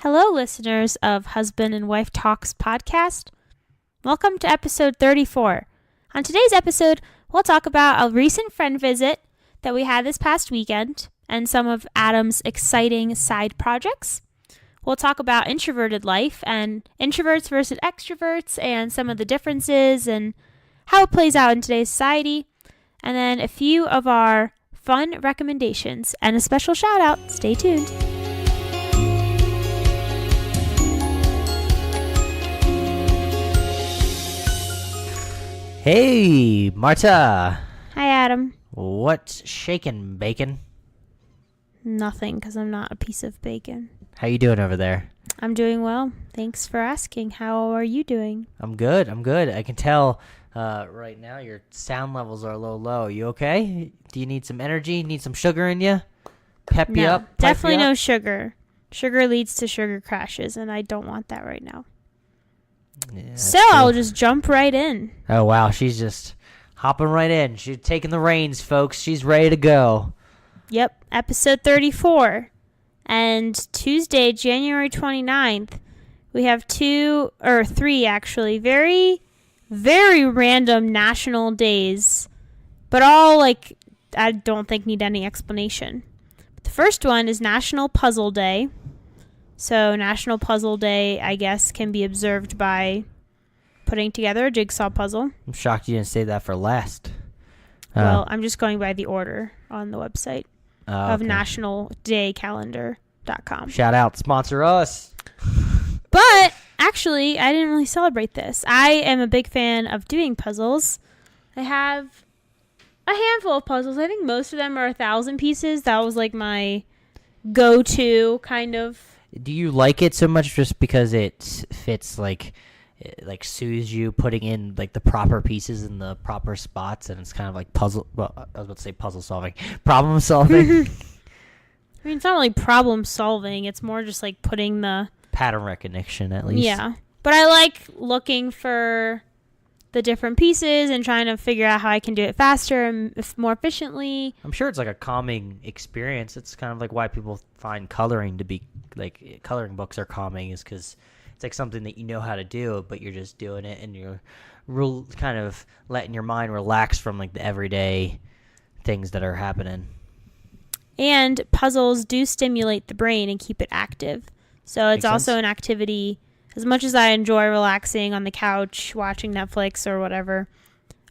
Hello, listeners of Husband and Wife Talks podcast. Welcome to episode 34. On today's episode, we'll talk about a recent friend visit that we had this past weekend and some of Adam's exciting side projects. We'll talk about introverted life and introverts versus extroverts and some of the differences and how it plays out in today's society. And then a few of our fun recommendations and a special shout out. Stay tuned. Hey, Marta. Hi, Adam. What's shaking, bacon? Nothing, because I'm not a piece of bacon. How you doing over there? I'm doing well. Thanks for asking. How are you doing? I'm good. I can tell right now your sound levels are a little low. You okay? Do you need some energy? Need some sugar in you? Pep you up? Definitely no sugar. Sugar leads to sugar crashes, and I don't want that right now. Yeah, so I'll just jump right in. Oh, wow. She's just hopping right in. She's taking the reins, folks. She's ready to go. Yep. Episode 34. And Tuesday, January 29th, we have three actually, very, very random national days. But all, I don't think need any explanation. The first one is National Puzzle Day. So National Puzzle Day, I guess, can be observed by putting together a jigsaw puzzle. I'm shocked you didn't say that for last. Well, I'm just going by the order on the website of nationaldaycalendar.com. Shout out, sponsor us. But actually, I didn't really celebrate this. I am a big fan of doing puzzles. I have a handful of puzzles. I think most of them are 1,000 pieces. That was like my go-to kind of. Do you like it so much just because it fits it soothes you putting in the proper pieces in the proper spots, and it's kind of like puzzle? Well, I was about to say puzzle solving, problem solving. I mean, it's not really problem solving. It's more just putting the pattern recognition, at least. Yeah, but I like looking for the different pieces and trying to figure out how I can do it faster and more efficiently. I'm sure it's a calming experience. It's kind of why people find coloring to be coloring books are calming, is because it's something that you know how to do, but you're just doing it and you're kind of letting your mind relax from the everyday things that are happening. And puzzles do stimulate the brain and keep it active. So it's also an activity. As much as I enjoy relaxing on the couch, watching Netflix or whatever,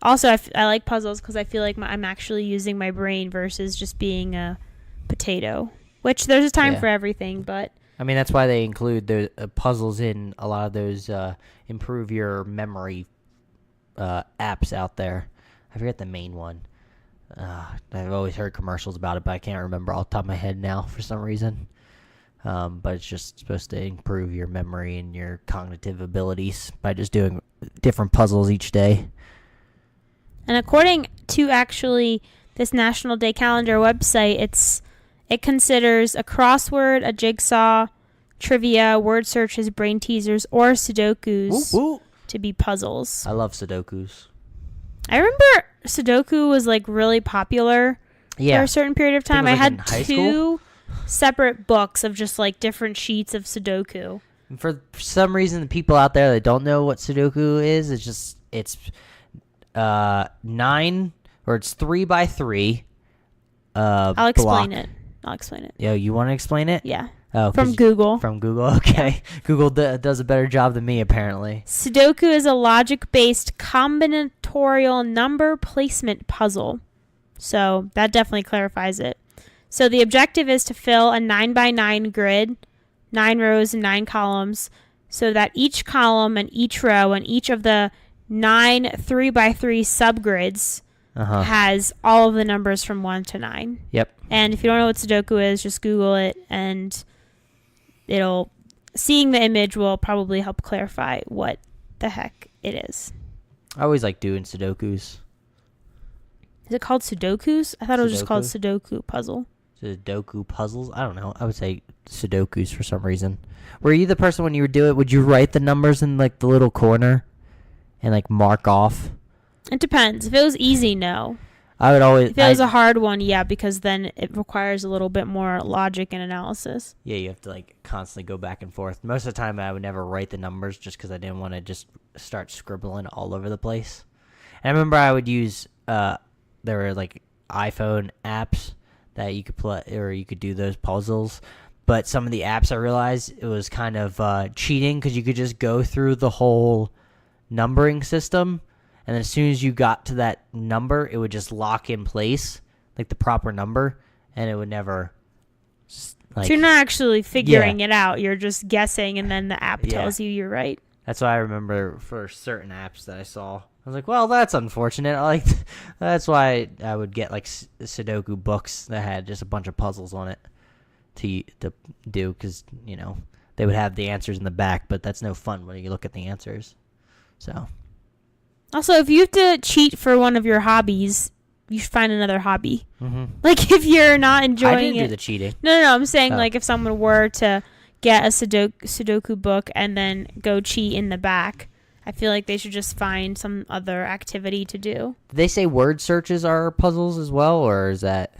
also I like puzzles because I feel like I'm actually using my brain versus just being a potato, which there's a time for everything. But I mean, that's why they include the puzzles in a lot of those improve your memory apps out there. I forget the main one. I've always heard commercials about it, but I can't remember off the top of my head now for some reason. But it's just supposed to improve your memory and your cognitive abilities by just doing different puzzles each day. And according to actually this National Day Calendar website, it considers a crossword, a jigsaw, trivia, word searches, brain teasers, or Sudokus to be puzzles. I love Sudokus. I remember Sudoku was really popular for a certain period of time. I had two separate books of just different sheets of Sudoku. And for some reason, the people out there that don't know what Sudoku is, it's 9 or it's 3 by 3. I'll explain it. Yo, you want to explain it? Yeah. Oh, from Google. From Google, okay. Yeah. Google does a better job than me, apparently. Sudoku is a logic-based combinatorial number placement puzzle. So that definitely clarifies it. So the objective is to fill a 9 by 9 grid, 9 rows and 9 columns, so that each column and each row and each of the 9 3 by 3 subgrids has all of the numbers from 1 to 9. Yep. And if you don't know what Sudoku is, just Google it, and seeing the image will probably help clarify what the heck it is. I always like doing Sudokus. Is it called Sudokus? I thought it was just called Sudoku puzzle. Sudoku puzzles? I don't know. I would say Sudokus for some reason. Were you the person when you would do it, would you write the numbers in the little corner and mark off? It depends. If it was easy, no. I would always. If it was a hard one, yeah, because then it requires a little bit more logic and analysis. Yeah, you have to like constantly go back and forth. Most of the time, I would never write the numbers just because I didn't want to just start scribbling all over the place. And I remember I would use there were like iPhone apps that you could play or you could do those puzzles. But some of the apps I realized it was kind of cheating because you could just go through the whole numbering system. And then as soon as you got to that number, it would just lock in place, like the proper number, and it would never. So you're not actually figuring it out. You're just guessing, and then the app tells you you're right. That's why I remember for certain apps that I saw. I was like, well, that's unfortunate. That's why I would get like Sudoku books that had just a bunch of puzzles on it to do because, they would have the answers in the back, but that's no fun when you look at the answers. So. Also, if you have to cheat for one of your hobbies, you should find another hobby. Mm-hmm. Like, if you're not enjoying I didn't do the cheating. No, I'm saying, like, if someone were to get a Sudoku book and then go cheat in the back, I feel like they should just find some other activity to do. Did they say word searches are puzzles as well, or is that...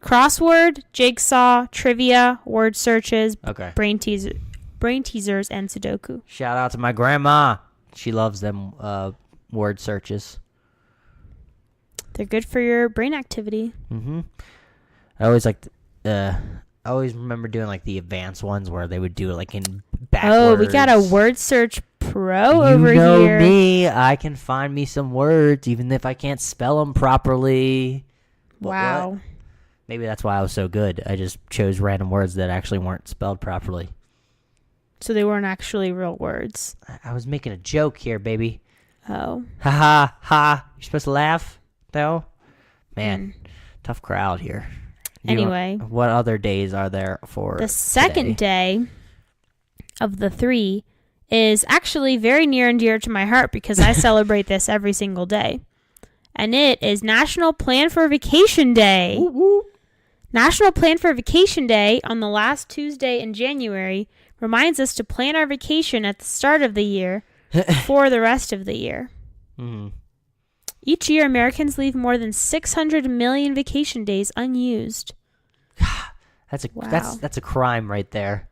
Crossword, jigsaw, trivia, word searches, okay. brain teasers, and Sudoku. Shout out to my grandma. She loves them word searches. They're good for your brain activity. Mm-hmm. I always remember doing like the advanced ones where they would do it like in backwards. Oh, we got a word search pro over here. You know me. I can find me some words even if I can't spell them properly. Wow. What? Maybe that's why I was so good. I just chose random words that actually weren't spelled properly. So they weren't actually real words. I was making a joke here, baby. Oh. Ha ha ha. You're supposed to laugh, though? Man, tough crowd here. Anyway. What other days are there for the second day of the 3 is actually very near and dear to my heart because I celebrate this every single day. And it is National Plan for Vacation Day. Woo woo. National Plan for Vacation Day on the last Tuesday in January reminds us to plan our vacation at the start of the year for the rest of the year. Mm-hmm. Each year, Americans leave more than 600 million vacation days unused. That's a crime right there.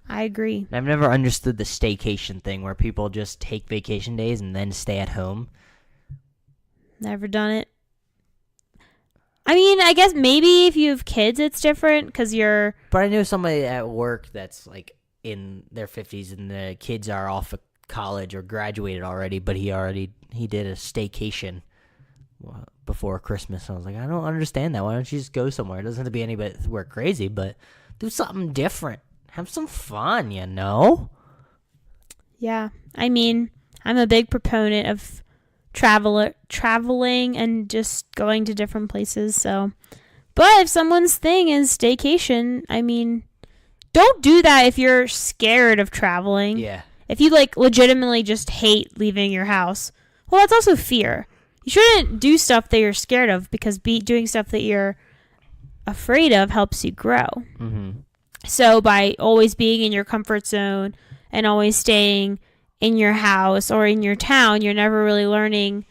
I agree. I've never understood the staycation thing where people just take vacation days and then stay at home. Never done it. I mean, I guess maybe if you have kids, it's different because you're... But I know somebody at work that's like in their 50s and the kids are off of college or graduated already, but he did a staycation before Christmas. I was like, I don't understand that. Why don't you just go somewhere? It doesn't have to be anywhere crazy, but do something different. Have some fun, Yeah. I mean, I'm a big proponent of traveling and just going to different places. So, but if someone's thing is staycation, I mean, don't do that if you're scared of traveling. Yeah. If you like legitimately just hate leaving your house, well, that's also fear. You shouldn't do stuff that you're scared of because doing stuff that you're afraid of helps you grow. Mm-hmm. So by always being in your comfort zone and always staying in your house or in your town, you're never really learning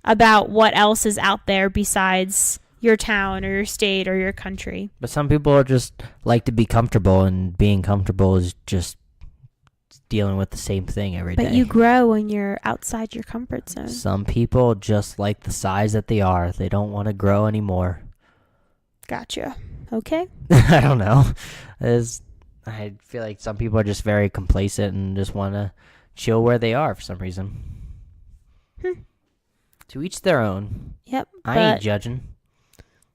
about what else is out there besides your town or your state or your country. But some people just like to be comfortable, and being comfortable is just dealing with the same thing every day. But you grow when you're outside your comfort zone. Some people just like the size that they are. They don't want to grow anymore. Gotcha. Okay. I don't know. I feel like some people are just very complacent and just want to chill where they are for some reason. To each their own. Yep. I ain't judging.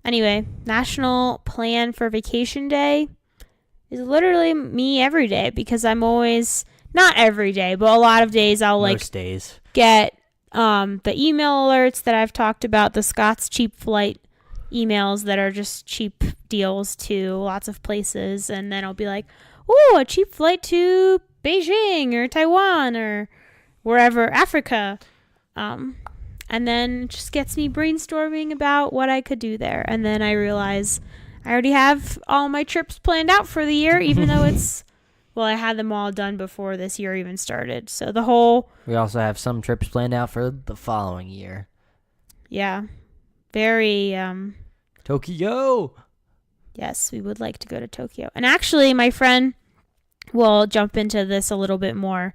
Anyway, National Plan for Vacation Day is literally me every day because I'm always, not every day, but a lot of days I'll Most days. Get the email alerts that I've talked about, the Scott's Cheap Flight emails that are just cheap deals to lots of places, and then I'll be like, oh, a cheap flight to Beijing or Taiwan or wherever, Africa. And then it just gets me brainstorming about what I could do there. And then I realize I already have all my trips planned out for the year, even though I had them all done before this year even started. So we also have some trips planned out for the following year. Yeah. very, Tokyo. yes, we would like to go to Tokyo. And actually, my friend, we'll jump into this a little bit more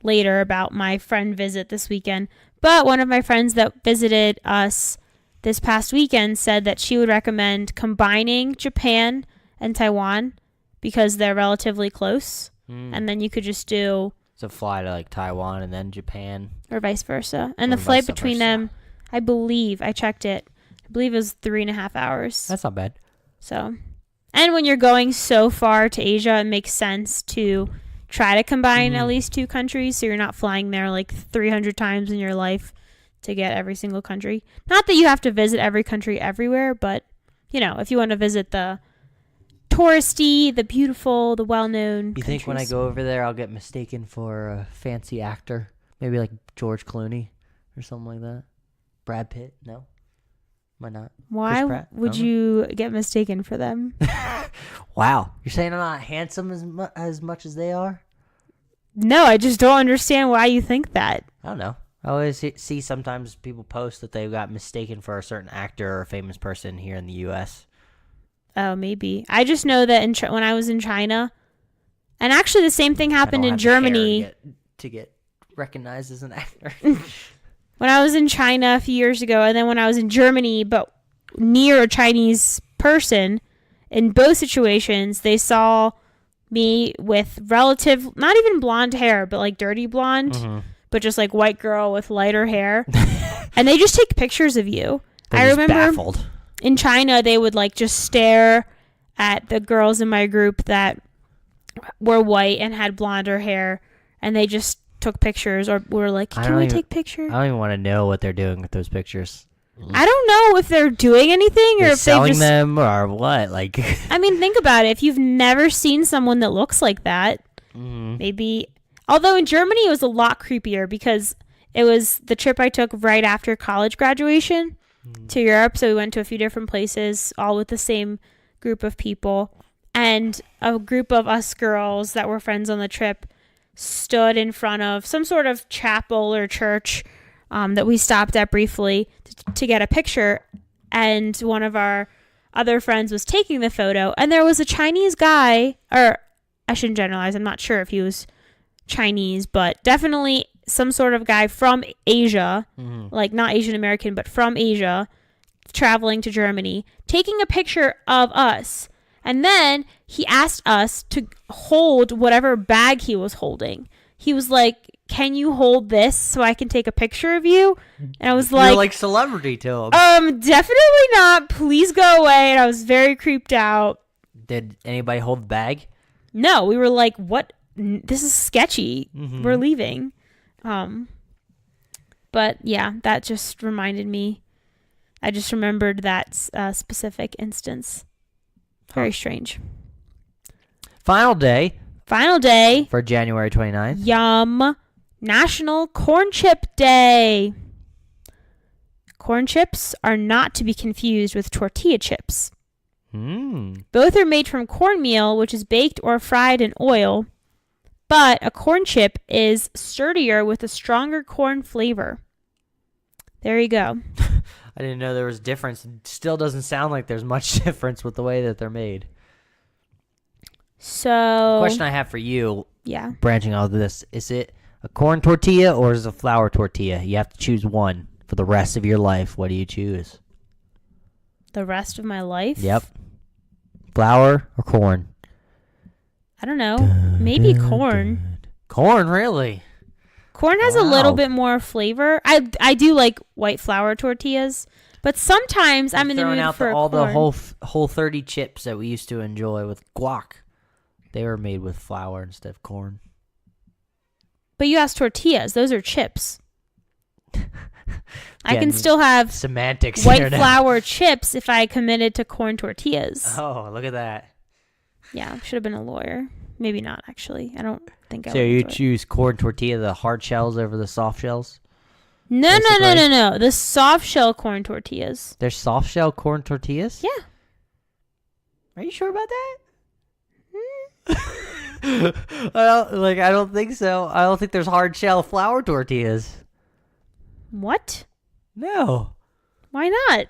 later about my friend visit this weekend. But one of my friends that visited us this past weekend said that she would recommend combining Japan and Taiwan because they're relatively close. And then you could just do... So fly to like Taiwan and then Japan. Or vice versa. And Or the flight vice between versa. them, I checked it, I believe it was 3.5 hours. That's not bad. So, and when you're going so far to Asia, it makes sense to try to combine at least 2 countries so you're not flying there like 300 times in your life to get every single country. Not that you have to visit every country everywhere, but, you know, if you want to visit the touristy, the beautiful, the well-known You think when I go over there I'll get mistaken for a fancy actor? Maybe like George Clooney or something like that? Brad Pitt? No? Why not? Why Chris Pratt? would No? you get mistaken for them? Wow. You're saying I'm not handsome as much as they are? No, I just don't understand why you think that. I don't know. I always see sometimes people post that they got mistaken for a certain actor or a famous person here in the U.S. Oh, maybe. I just know that when I was in China, and actually the same thing happened in Germany. To get recognized as an actor. When I was in China a few years ago, and then when I was in Germany, but near a Chinese person, in both situations, they saw me with relative, not even blonde hair, but like dirty blonde, but just like white girl with lighter hair. And they just take pictures of you. They're just baffled. In China, they would like just stare at the girls in my group that were white and had blonder hair, and they just took pictures or were like, can we take pictures? I don't even want to know what they're doing with those pictures. I don't know if they're doing anything or if they're selling just them or what. Like, I mean, think about it. If you've never seen someone that looks like that, maybe. Although in Germany, it was a lot creepier because it was the trip I took right after college graduation to Europe. So we went to a few different places, all with the same group of people. And a group of us girls that were friends on the trip stood in front of some sort of chapel or church that we stopped at briefly to get a picture. And one of our other friends was taking the photo. And there was a Chinese guy, or I shouldn't generalize, I'm not sure if he was Chinese, but definitely some sort of guy from Asia, like not Asian American, but from Asia, traveling to Germany, taking a picture of us. And then he asked us to hold whatever bag he was holding. He was like, can you hold this so I can take a picture of you? And I was like... You're like celebrity to him. Definitely not. Please go away. And I was very creeped out. Did anybody hold the bag? No, we were like, what? This is sketchy. We're leaving. But yeah, that just reminded me. I just remembered that specific instance. Very strange. Final day For January 29th. Yum. National Corn Chip Day. Corn chips are not to be confused with tortilla chips. Both are made from cornmeal, which is baked or fried in oil. But a corn chip is sturdier with a stronger corn flavor. There you go. I didn't know there was a difference. It still doesn't sound like there's much difference with the way that they're made. So, Question I have for you, yeah. branching off of this, is it a corn tortilla or is it a flour tortilla? You have to choose one for the rest of your life. What do you choose? The rest of my life? Yep. Flour or corn? I don't know. Maybe corn. Corn, really? Corn has a little bit more flavor. I do like white flour tortillas, but sometimes I'm in the mood for all corn. the whole 30 chips that we used to enjoy with guac. They were made with flour instead of corn. But you asked tortillas; those are chips. I Yeah, can still have semantics white here now. flour chips if I committed to corn tortillas. Oh, look at that. Yeah, should have been a lawyer. Maybe not, actually. I don't think I So would you enjoy it. choose corn tortilla, the hard shells over the soft shells? No. basically? The soft shell corn tortillas. There's soft shell corn tortillas? Yeah. Are you sure about that? I don't think so. I don't think there's hard shell flour tortillas. What? No. Why not?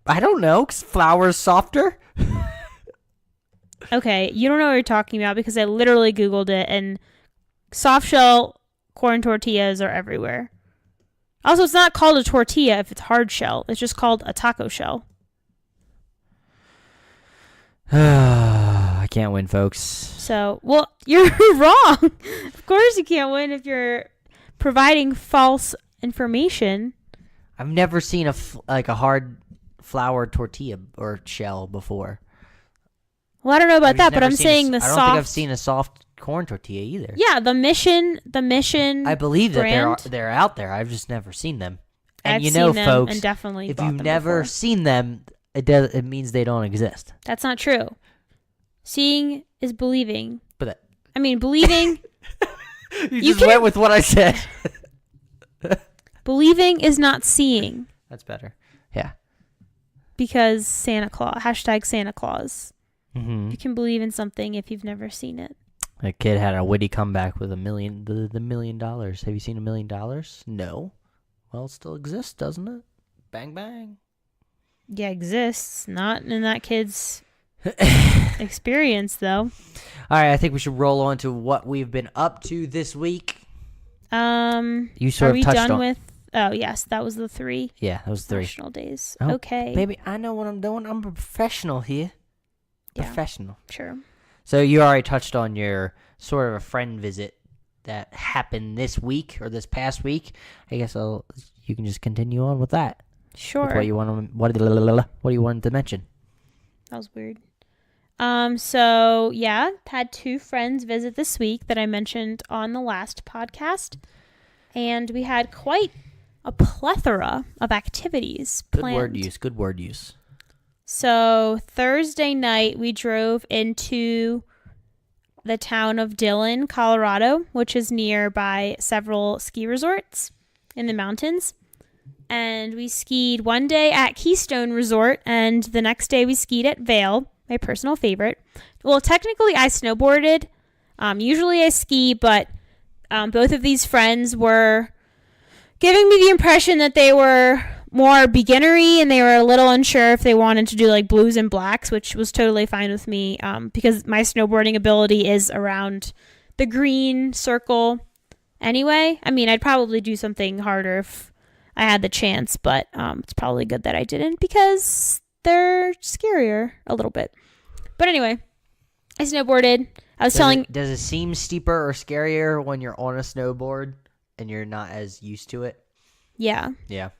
I don't know, 'cause flour is softer. Okay, you don't know what you're talking about because I literally Googled it, and soft shell corn tortillas are everywhere. Also, it's not called a tortilla if it's hard shell. It's just called a taco shell. I can't win, folks. So, well, you're wrong. Of course you can't win if you're providing false information. I've never seen a hard flour tortilla or shell before. Well, I don't know about that, but I'm saying I don't think I've seen a soft corn tortilla either. Yeah, the Mission. I believe brand, that they're out there. I've just never seen them. And I've you know, seen them folks, and definitely if bought you've them never before. seen them, it means they don't exist. That's not true. Seeing is believing. But believing. you just went with what I said. Believing is not seeing. That's better. Yeah. Because Santa Claus. #Santa Mm-hmm. You can believe in something if you've never seen it. A kid had a witty comeback with the $1 million. Have you seen $1 million? No. Well, it still exists, doesn't it? Bang, bang. Yeah, exists. Not in that kid's experience, though. All right, I think we should roll on to what we've been up to this week. You sort are of we touched done on. with? Oh, yes, that was the 3. Yeah, that was 3. National days. Oh, okay. Baby, I know what I'm doing. I'm a professional here. Yeah, Professional. sure. So you already touched on your sort of a friend visit that happened this week or this past week. I guess you can just continue on with that. Sure. With what do you want to mention? That was weird. So yeah, had 2 friends visit this week that I mentioned on the last podcast, and we had quite a plethora of activities planned. Good word use. So Thursday night, we drove into the town of Dillon, Colorado, which is nearby several ski resorts in the mountains. And we skied one day at Keystone Resort, and the next day we skied at Vail, my personal favorite. Well, technically I snowboarded. Usually I ski, but both of these friends were giving me the impression that they were more beginnery, and they were a little unsure if they wanted to do like blues and blacks, which was totally fine with me because my snowboarding ability is around the green circle anyway. I mean, I'd probably do something harder if I had the chance, but it's probably good that I didn't because they're scarier a little bit. But anyway, I snowboarded. Does it seem steeper or scarier when you're on a snowboard and you're not as used to it? Yeah. Yeah.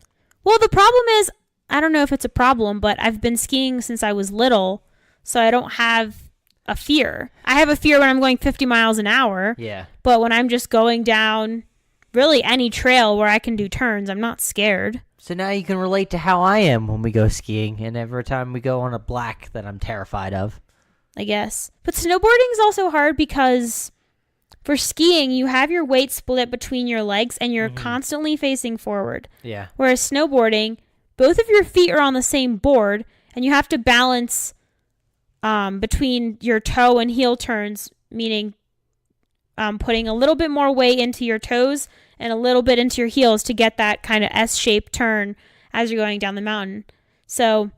Well, the problem is, I don't know if it's a problem, but I've been skiing since I was little, so I don't have a fear. I have a fear when I'm going 50 miles an hour. Yeah. But when I'm just going down really any trail where I can do turns, I'm not scared. So now you can relate to how I am when we go skiing, and every time we go on a black that I'm terrified of. I guess. But snowboarding is also hard because for skiing, you have your weight split between your legs and you're constantly facing forward. Yeah. Whereas snowboarding, both of your feet are on the same board and you have to balance between your toe and heel turns, meaning putting a little bit more weight into your toes and a little bit into your heels to get that kind of S-shaped turn as you're going down the mountain. So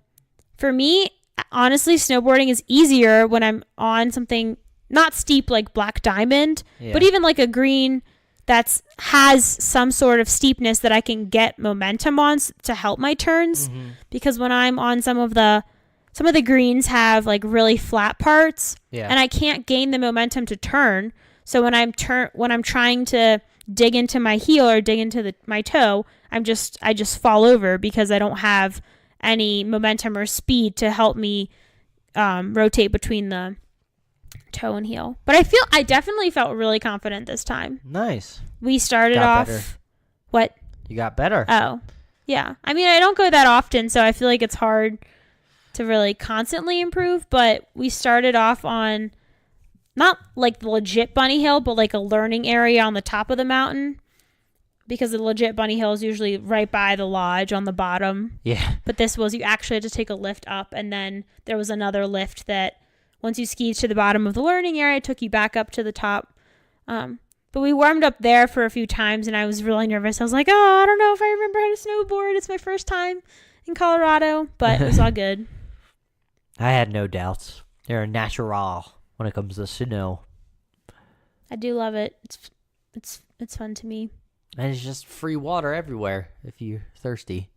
for me, honestly, snowboarding is easier when I'm on something not steep like Black Diamond, but even like a green that has some sort of steepness that I can get momentum on to help my turns. Because when I'm on some of the greens have like really flat parts, and I can't gain the momentum to turn. So when I'm trying to dig into my heel or dig into my toe, I just fall over because I don't have any momentum or speed to help me rotate between the toe and heel. But I definitely felt really confident this time. Nice. We started off better. What? You got better. Oh. Yeah. I mean, I don't go that often, so I feel like it's hard to really constantly improve, but we started off on not like the legit bunny hill, but like a learning area on the top of the mountain, because the legit bunny hill is usually right by the lodge on the bottom. Yeah. But this was, you actually had to take a lift up, and then there was another lift that once you skied to the bottom of the learning area, it took you back up to the top. But we warmed up there for a few times, and I was really nervous. I was like, oh, I don't know if I remember how to snowboard. It's my first time in Colorado, but it was all good. I had no doubts. They're natural when it comes to snow. I do love it. It's fun to me. And it's just free water everywhere if you're thirsty.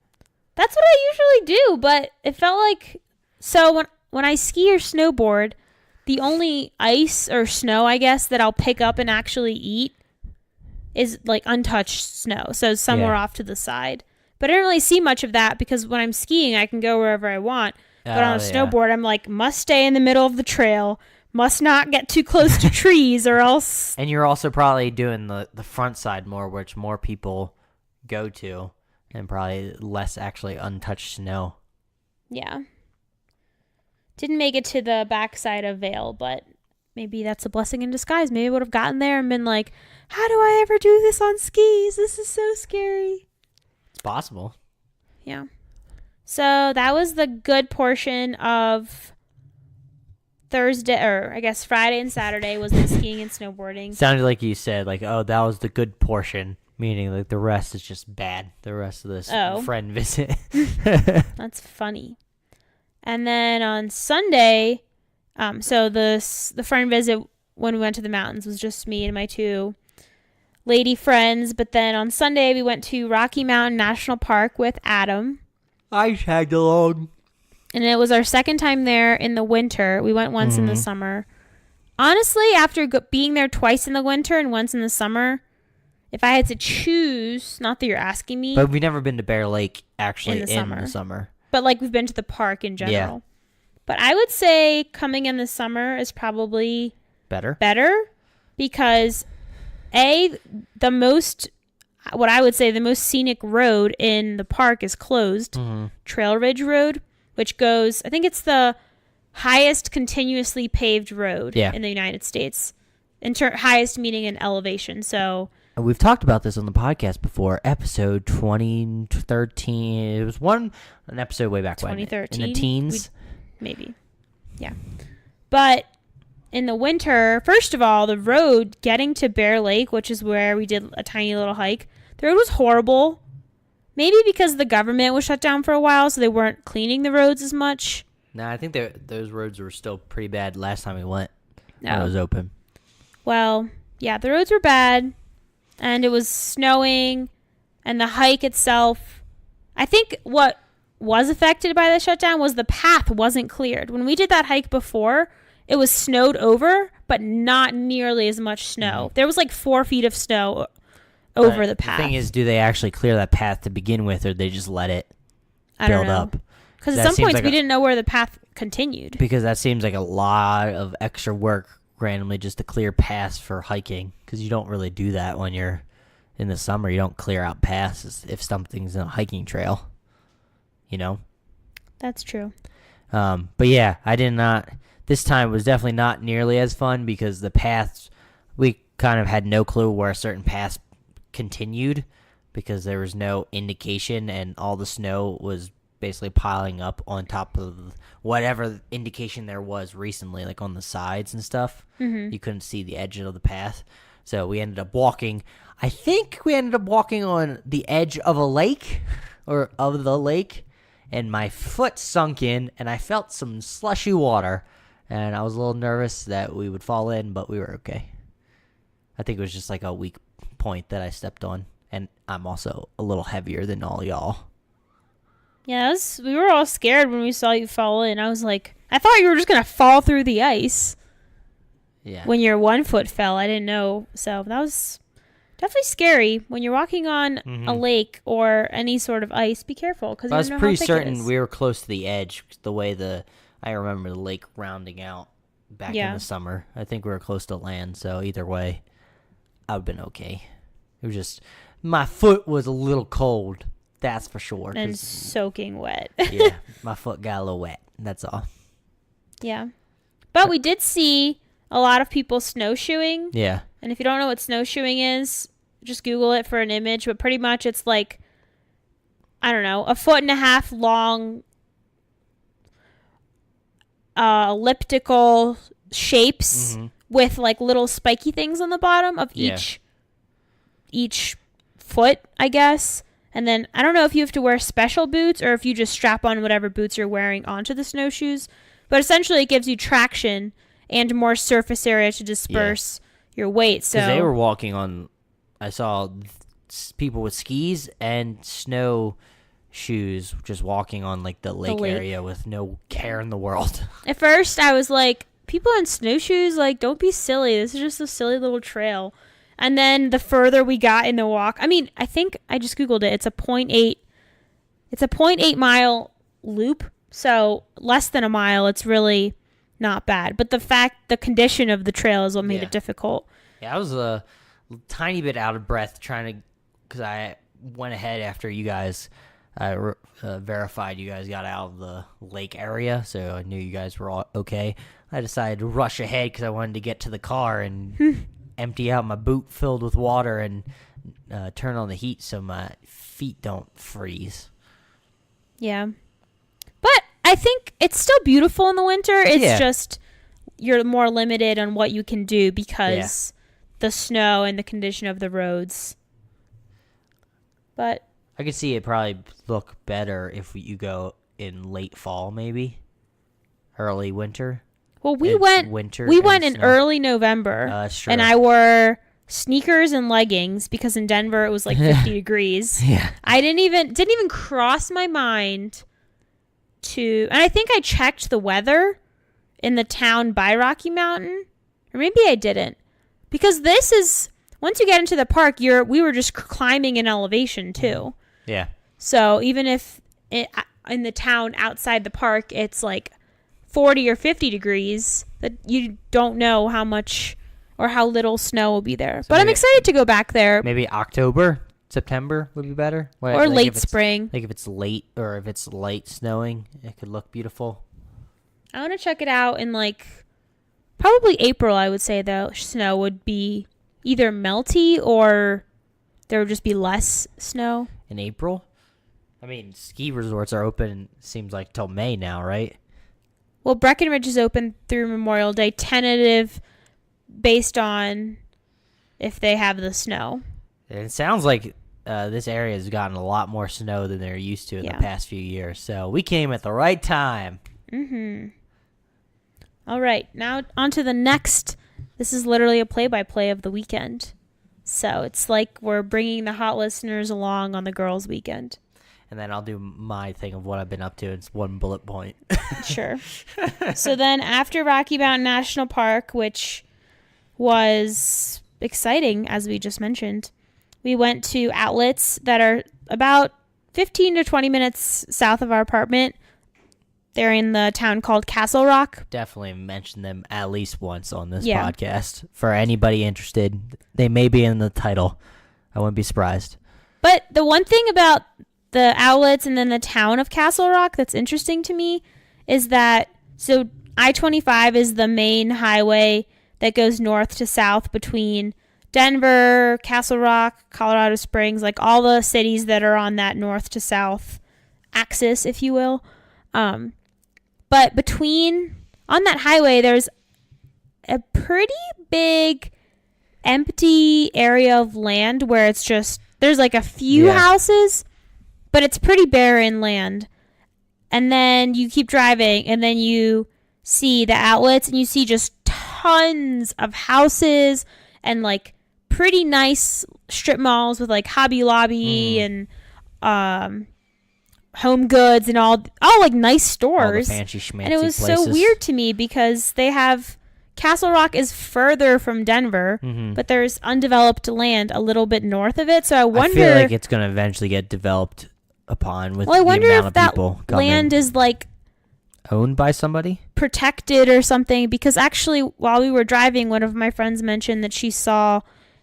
That's what I usually do, but it felt like... So when I ski or snowboard, the only ice or snow, I guess, that I'll pick up and actually eat is like untouched snow. So somewhere off to the side. But I don't really see much of that because when I'm skiing, I can go wherever I want. But on a snowboard, I'm like, must stay in the middle of the trail. Must not get too close to trees or else... And you're also probably doing the front side more, which more people go to, and probably less actually untouched snow. Yeah. Didn't make it to the backside of Vail, but maybe that's a blessing in disguise. Maybe I would have gotten there and been like, how do I ever do this on skis? This is so scary. It's possible. Yeah. So that was the good portion of Thursday, or I guess Friday and Saturday was the skiing and snowboarding. Sounded like you said, like, oh, that was the good portion, meaning like the rest is just bad. The rest of this friend visit. That's funny. And then on Sunday, so the friend visit when we went to the mountains was just me and my two lady friends. But then on Sunday, we went to Rocky Mountain National Park with Adam. I tagged along. And it was our second time there in the winter. We went once in the summer. Honestly, after being there twice in the winter and once in the summer, if I had to choose, not that you're asking me. But we've never been to Bear Lake actually in the summer. But like we've been to the park in general. Yeah. But I would say coming in the summer is probably better because the most scenic road in the park is closed. Trail Ridge Road, which goes, I think it's the highest continuously paved road in the United States. Highest meaning in elevation. So we've talked about this on the podcast before, episode 2013. It was an episode way back 2013, when. In the teens. Maybe. Yeah. But in the winter, first of all, the road getting to Bear Lake, which is where we did a tiny little hike, the road was horrible. Maybe because the government was shut down for a while, so they weren't cleaning the roads as much. No, I think those roads were still pretty bad last time we went. When it was open. Well, yeah, the roads were bad, and it was snowing, and the hike itself, I think what was affected by the shutdown was the path wasn't cleared. When we did that hike before, it was snowed over, but not nearly as much snow. There was like 4 feet of snow over the path. The thing is, do they actually clear that path to begin with, or they just let it build up? Because at some points we didn't know where the path continued. Because that seems like a lot of extra work randomly just to clear paths for hiking, because you don't really do that when you're in the summer. You don't clear out paths if something's in a hiking trail, you know? That's true. But yeah, I did not. This time was definitely not nearly as fun because the paths, we kind of had no clue where certain paths continued because there was no indication, and all the snow was basically piling up on top of whatever indication there was recently, like on the sides and stuff. You couldn't see the edge of the path. So we ended up walking. I think we ended up walking on the edge of a lake, or of the lake, and my foot sunk in, and I felt some slushy water, and I was a little nervous that we would fall in, but we were okay. I think it was just like a weak point that I stepped on, and I'm also a little heavier than all y'all. Yes, we were all scared when we saw you fall in. I was like, I thought you were just going to fall through the ice. Yeah. When your one foot fell, I didn't know. So that was definitely scary. When you're walking on a lake or any sort of ice, be careful. Cause I was pretty certain we were close to the edge, the way I remember the lake rounding out back in the summer. I think we were close to land, so either way, I would have been okay. It was just, my foot was a little cold. That's for sure. And soaking wet. Yeah, my foot got a little wet. That's all. Yeah. But we did see a lot of people snowshoeing. Yeah. And if you don't know what snowshoeing is, just Google it for an image. But pretty much it's like, I don't know, 1.5 foot long elliptical shapes with like little spiky things on the bottom of each each foot, I guess. And then I don't know if you have to wear special boots or if you just strap on whatever boots you're wearing onto the snowshoes. But essentially it gives you traction and more surface area to disperse your weight. So they were walking on, I saw people with skis and snow shoes just walking on like the lake area with no care in the world. At first I was like, people in snowshoes, like, don't be silly. This is just a silly little trail. And then the further we got in the walk, I mean, I think I just Googled it. It's a 0.8 mile loop. So less than a mile. It's really not bad. But the condition of the trail is what made it difficult. Yeah, I was a tiny bit out of breath because I went ahead after you guys verified you guys got out of the lake area. So I knew you guys were all okay. I decided to rush ahead because I wanted to get to the car and empty out my boot filled with water and turn on the heat so my feet don't freeze. Yeah. But I think it's still beautiful in the winter. It's just you're more limited on what you can do because the snow and the condition of the roads. But I could see it probably look better if you go in late fall, maybe early winter. Well, we went in early November, and I wore sneakers and leggings because in Denver it was like 50 degrees. Yeah, I didn't even cross my mind and I think I checked the weather in the town by Rocky Mountain, or maybe I didn't, because this is once you get into the park, we were just climbing in elevation too. Yeah. So even if in the town outside the park it's like 40 or 50 degrees, that you don't know how much or how little snow will be there. So but I'm excited to go back there. Maybe October, September would be better. Or like late spring. Like if it's late or if it's light snowing, it could look beautiful. I want to check it out in like probably April, I would say, though. Snow would be either melty or there would just be less snow. In April? I mean, ski resorts are open, seems like, till May now, right? Well, Breckenridge is open through Memorial Day, tentative based on if they have the snow. It sounds like this area has gotten a lot more snow than they're used to in the past few years. So we came at the right time. Mm-hmm. All right. Now on to the next. This is literally a play-by-play of the weekend. So it's like we're bringing the hot listeners along on the girls' weekend. And then I'll do my thing of what I've been up to. It's one bullet point. Sure. So then after Rocky Mountain National Park, which was exciting, as we just mentioned, we went to outlets that are about 15 to 20 minutes south of our apartment. They're in the town called Castle Rock. Definitely mention them at least once on this podcast. For anybody interested, they may be in the title. I wouldn't be surprised. But the one thing about the outlets and then the town of Castle Rock that's interesting to me is that, so I-25 is the main highway that goes north to south between Denver, Castle Rock, Colorado Springs, like all the cities that are on that north to south axis, if you will. But on that highway, there's a pretty big empty area of land where it's just, there's like a few houses, but it's pretty barren land. And then you keep driving and then you see the outlets and you see just tons of houses and like pretty nice strip malls with like Hobby Lobby and Home Goods and all like nice stores. All the fancy schmancy and it was places. so weird to me because they have Castle Rock is further from Denver, but there's undeveloped land a little bit north of it. So I wonder. I feel like it's going to eventually get developed upon with the amount of people coming. I wonder if that land is like owned by somebody, protected or something. Because actually, while we were driving, one of my friends mentioned that she saw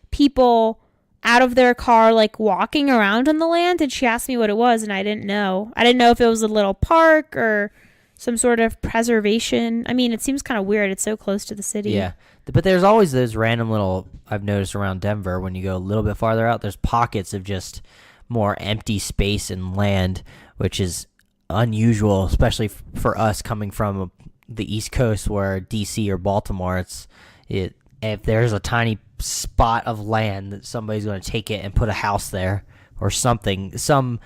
people out of their car like walking around on the land, and she asked me what it was, and I didn't know. I didn't know if it was a little park or some sort of preservation. I mean, it seems kind of weird. It's so close to the city. Yeah. But there's always those random little, I've noticed around Denver, when you go a little bit farther out, there's pockets of just more empty space and land, which is unusual, especially for us coming from the East Coast where DC or Baltimore, if there's a tiny spot of land that somebody's going to take it and put a house there or something. Some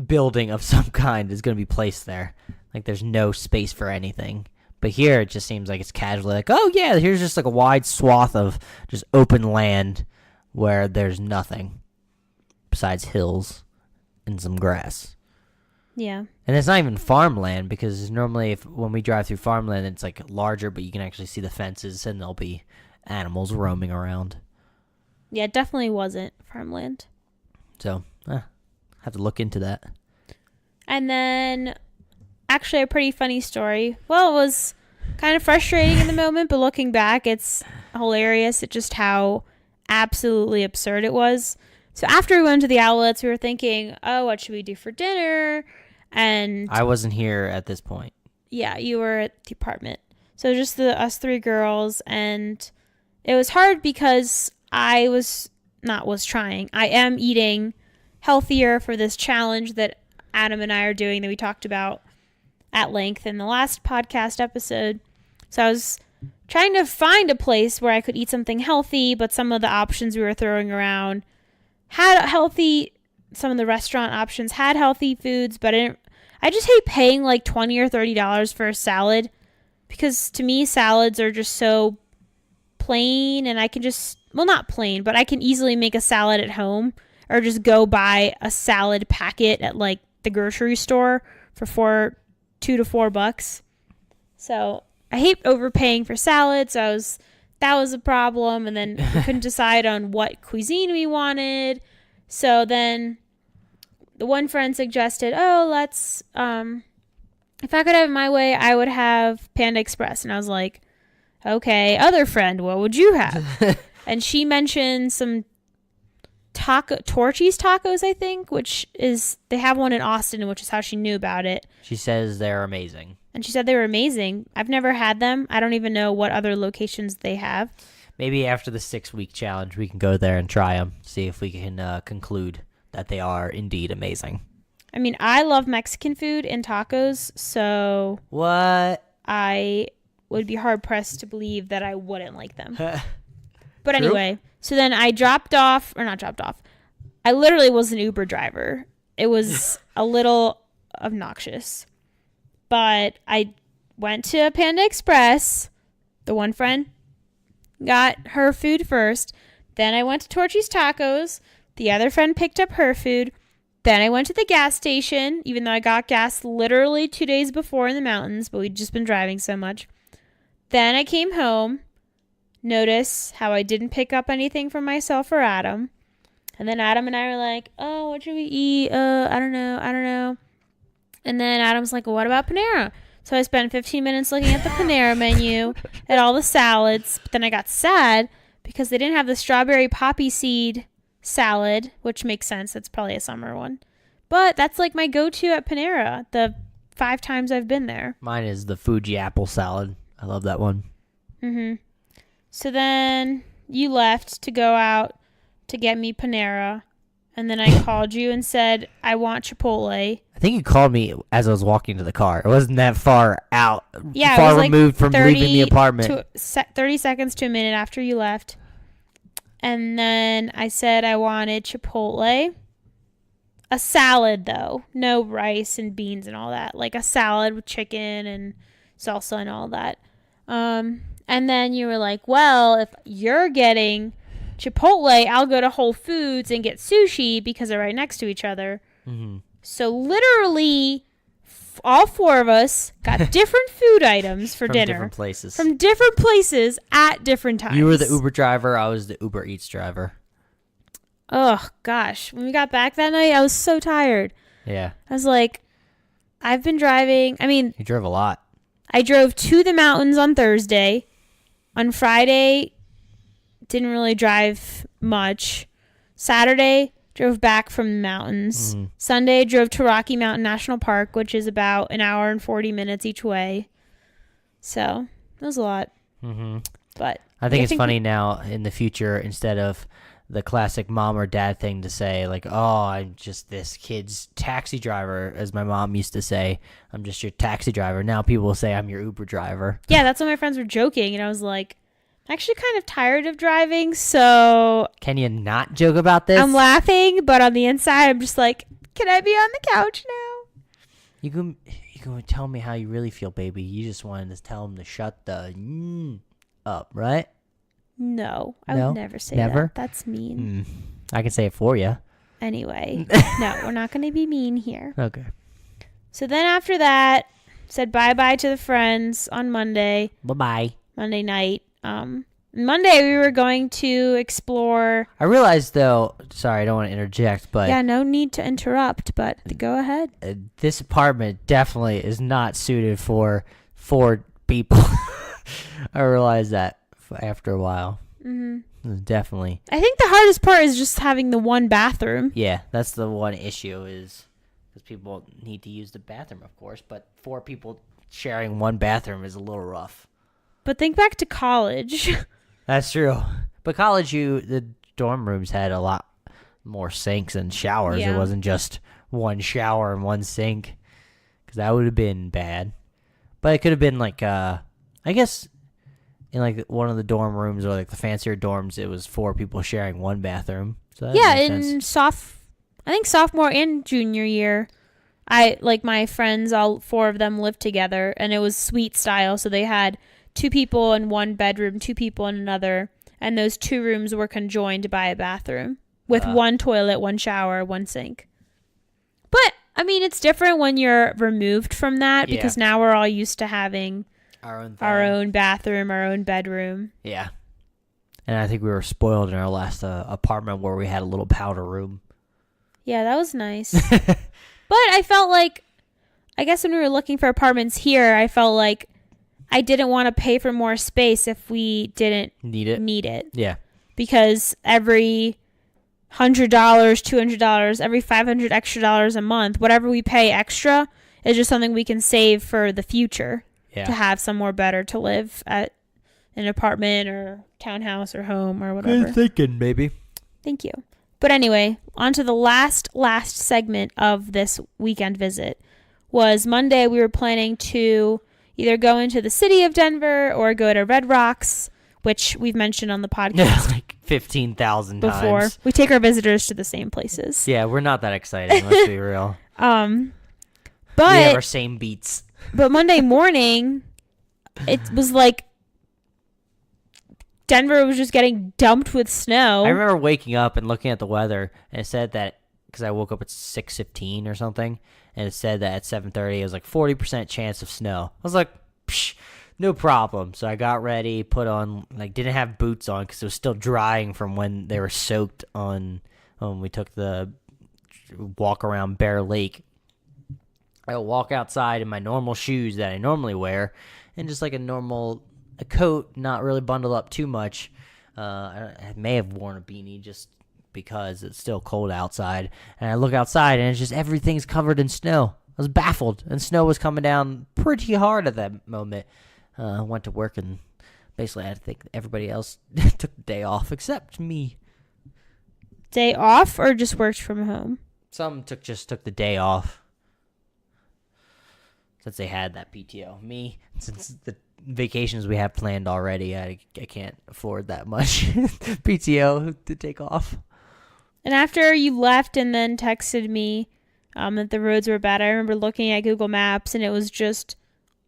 building of some kind is going to be placed there. Like there's no space for anything. But here it just seems like it's casually like, oh yeah, here's just like a wide swath of just open land where there's nothing besides hills and some grass. Yeah. And it's not even farmland, because normally when we drive through farmland, it's like larger, but you can actually see the fences and there'll be animals roaming around. Yeah, it definitely wasn't farmland. So, have to look into that. And then, actually a pretty funny story. Well, it was kind of frustrating in the moment, but looking back, it's hilarious at just how absolutely absurd it was. So after we went to the outlets, we were thinking, oh, what should we do for dinner? And I wasn't here at this point. Yeah, you were at the apartment. So just us three girls, and it was hard because I am eating healthier for this challenge that Adam and I are doing that we talked about at length in the last podcast episode. So I was trying to find a place where I could eat something healthy, but some of the options we were throwing around some of the restaurant options had healthy foods, but I just hate paying like $20 or $30 for a salad, because to me salads are just so plain, and I can not plain, but I can easily make a salad at home, or just go buy a salad packet at like the grocery store for $2 to $4. So I hate overpaying for salads. So that was a problem. And then we couldn't decide on what cuisine we wanted. So then the one friend suggested, let's, if I could have it my way, I would have Panda Express. And I was like, okay, other friend, what would you have? And she mentioned some Tortillas tacos, I think, they have one in Austin, which is how she knew about it. She says they're amazing. And she said they were amazing. I've never had them. I don't even know what other locations they have. Maybe after the 6-week challenge, we can go there and try them, see if we can conclude that they are indeed amazing. I mean, I love Mexican food and tacos, so... What? I would be hard-pressed to believe that I wouldn't like them. But anyway, so then I I literally was an Uber driver. It was a little obnoxious. But I went to Panda Express. The one friend got her food first. Then I went to Torchy's Tacos. The other friend picked up her food. Then I went to the gas station, even though I got gas literally 2 days before in the mountains, but we'd just been driving so much. Then I came home. Notice how I didn't pick up anything for myself or Adam. And then Adam and I were like, oh, what should we eat? I don't know. And then Adam's like, well, what about Panera? So I spent 15 minutes looking at the Panera menu, at all the salads. But then I got sad because they didn't have the strawberry poppy seed salad, which makes sense. That's probably a summer one. But that's like my go-to at Panera, the 5 times I've been there. Mine is the Fuji apple salad. I love that one. Mm-hmm. So then you left to go out to get me Panera. And then I called you and said, I want Chipotle. I think you called me as I was walking to the car. It wasn't that far out. Yeah, far it was removed like from leaving the apartment. 30 seconds to a minute after you left. And then I said I wanted Chipotle. A salad, though. No rice and beans and all that. Like a salad with chicken and salsa and all that. And then you were like, well, if you're getting Chipotle, I'll go to Whole Foods and get sushi because they're right next to each other. Mm-hmm. So literally, all 4 of us got different food items for dinner. From different places at different times. You were the Uber driver. I was the Uber Eats driver. Oh, gosh. When we got back that night, I was so tired. Yeah. I was like, I've been driving. I mean, you drove a lot. I drove to the mountains on Thursday. On Friday, didn't really drive much. Saturday, drove back from the mountains. Mm-hmm. Sunday, drove to Rocky Mountain National Park, which is about an hour and 40 minutes each way. So, it was a lot. Mm-hmm. But I think it's funny now in the future, instead of the classic mom or dad thing to say, like, oh, I'm just this kid's taxi driver, as my mom used to say, I'm just your taxi driver. Now people will say I'm your Uber driver. Yeah, that's what my friends were joking, and I was like, actually kind of tired of driving, so Can you not joke about this? I'm laughing, but on the inside, I'm just like, can I be on the couch now? You can tell me how you really feel, baby. You just wanted to tell him to shut the up, right? No, I No? would never say Never? that. That's mean. I can say it for you. Anyway, no, we're not going to be mean here. Okay. So then after that, said bye-bye to the friends on Monday. Bye-bye. Monday night. Monday we were going to explore. I realized, though, sorry, I don't want to interject, but Yeah, no need to interrupt, but go ahead. This apartment definitely is not suited for 4 people. I realized that after a while. Definitely. I think the hardest part is just having the one bathroom. Yeah, that's the one issue is because people need to use the bathroom, of course, but 4 people sharing one bathroom is a little rough. But think back to college. That's true. But college, the dorm rooms had a lot more sinks and showers. Yeah. It wasn't just one shower and one sink, because that would have been bad. But it could have been like, I guess, in like one of the dorm rooms or like the fancier dorms, it was 4 people sharing one bathroom. So that Yeah, makes sense. I think sophomore and junior year, my friends, all 4 of them lived together, and it was suite style. So they had 2 people in one bedroom, 2 people in another, and those 2 rooms were conjoined by a bathroom with one toilet, one shower, one sink. But I mean, it's different when you're removed from that, because now we're all used to having our own bathroom, our own bedroom. Yeah. And I think we were spoiled in our last apartment where we had a little powder room. Yeah, that was nice. But I felt like, I guess when we were looking for apartments here, I felt like I didn't want to pay for more space if we didn't need it. Yeah. Because every $100, $200, every $500 extra a month, whatever we pay extra is just something we can save for the future. Yeah. To have somewhere better to live at, an apartment or townhouse or home or whatever. Good thinking, baby. Thank you. But anyway, on to the last segment of this weekend visit. Was Monday we were planning to either go into the city of Denver or go to Red Rocks, which we've mentioned on the podcast like 15,000 before. times. We take our visitors to the same places. Yeah, we're not that exciting, let's be real. But we have our same beats. But Monday morning, it was like Denver was just getting dumped with snow. I remember waking up and looking at the weather, and it said that, because I woke up at 6:15 or something, and it said that at 7:30 it was like 40% chance of snow. I was like, psh, no problem. So I got ready, put on, didn't have boots on because it was still drying from when they were soaked on when we took the walk around Bear Lake. I would walk outside in my normal shoes that I normally wear, and just like a coat, not really bundled up too much. I may have worn a beanie just because it's still cold outside. And I look outside, and it's just everything's covered in snow. I was baffled, and snow was coming down pretty hard at that moment. I went to work, and basically I think everybody else took the day off except me. Day off or just worked from home? Some just took the day off. Since they had that PTO. Me, since the vacations we have planned already, I can't afford that much PTO to take off. And after you left and then texted me that the roads were bad, I remember looking at Google Maps and it was just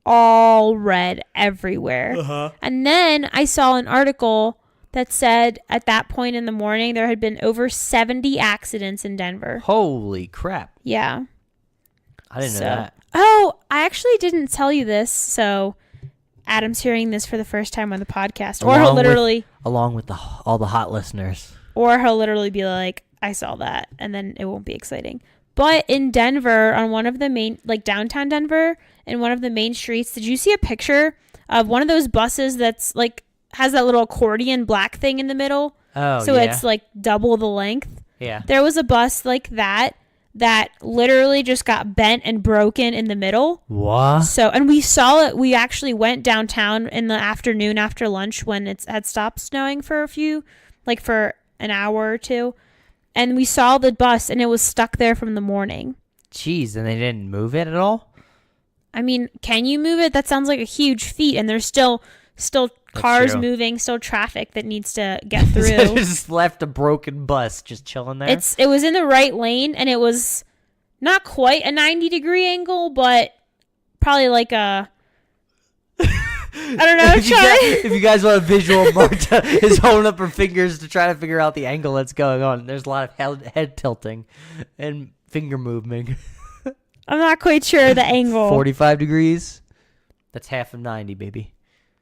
all red everywhere. Uh-huh. And then I saw an article that said at that point in the morning there had been over 70 accidents in Denver. Holy crap. Yeah. I didn't know that. Oh, I actually didn't tell you this, so Adam's hearing this for the first time on the podcast. Or he'll literally... Along with all the hot listeners. Or he'll literally be like, I saw that, and then it won't be exciting. But in Denver, on one of the main... downtown Denver, in one of the main streets, did you see a picture of one of those buses that's, has that little accordion black thing in the middle? Oh, so it's, double the length? Yeah. There was a bus like that literally just got bent and broken in the middle. What? So, and we saw it. We actually went downtown in the afternoon after lunch when it had stopped snowing for for an hour or two. And we saw the bus and it was stuck there from the morning. Jeez, and they didn't move it at all? I mean, can you move it? That sounds like a huge feat. And there's still still cars true. moving, still traffic that needs to get through. Just left a broken bus just chilling there. It was in the right lane, and it was not quite a 90-degree angle, but probably like a, I don't know. If you guys want a visual, Marta is holding up her fingers to try to figure out the angle that's going on. There's a lot of head tilting and finger moving. I'm not quite sure the angle. 45 degrees. That's half of 90, baby.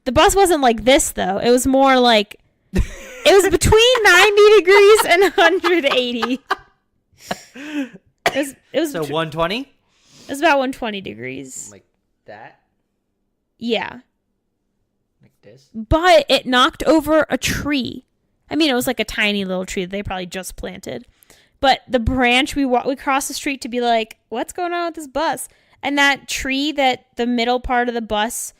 The bus wasn't like this, though. It was more like, it was between 90 degrees and 180. It was So 120? It was about 120 degrees. Like that? Yeah. Like this? But it knocked over a tree. I mean, it was like a tiny little tree that they probably just planted. But the branch, we crossed the street to be like, what's going on with this bus? And that tree that the middle part of the bus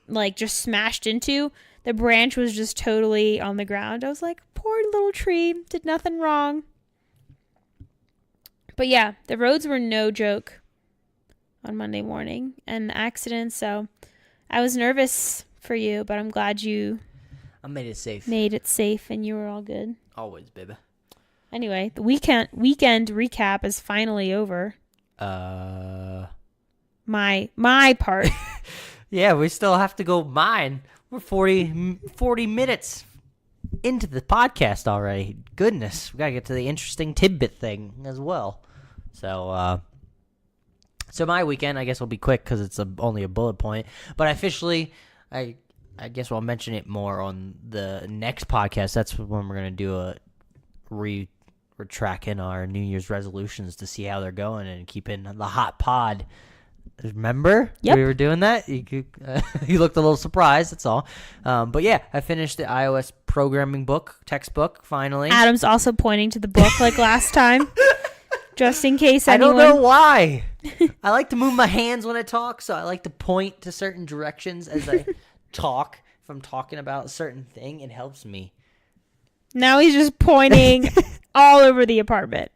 like just smashed into, the branch was just totally on the ground. I was like, poor little tree, did nothing wrong. But yeah, the roads were no joke on Monday morning and the accident. So I was nervous for you, but I'm glad you made it safe and you were all good. Always, baby. Anyway, the weekend recap is finally over. My part. Yeah, we still have to go mine. We're 40 minutes into the podcast already. Goodness, we gotta get to the interesting tidbit thing as well. So my weekend, I guess, will be quick because it's only a bullet point. But officially, I guess we'll mention it more on the next podcast. That's when we're gonna do we're tracking our New Year's resolutions to see how they're going and keeping the hot pod. Remember? Yep. We were doing that? You looked a little surprised, that's all. But yeah, I finished the iOS programming textbook, finally. Adam's also pointing to the book like last time, just in case I anyone... don't know why. I like to move my hands when I talk, so I like to point to certain directions as I talk. If I'm talking about a certain thing, it helps me. Now he's just pointing all over the apartment.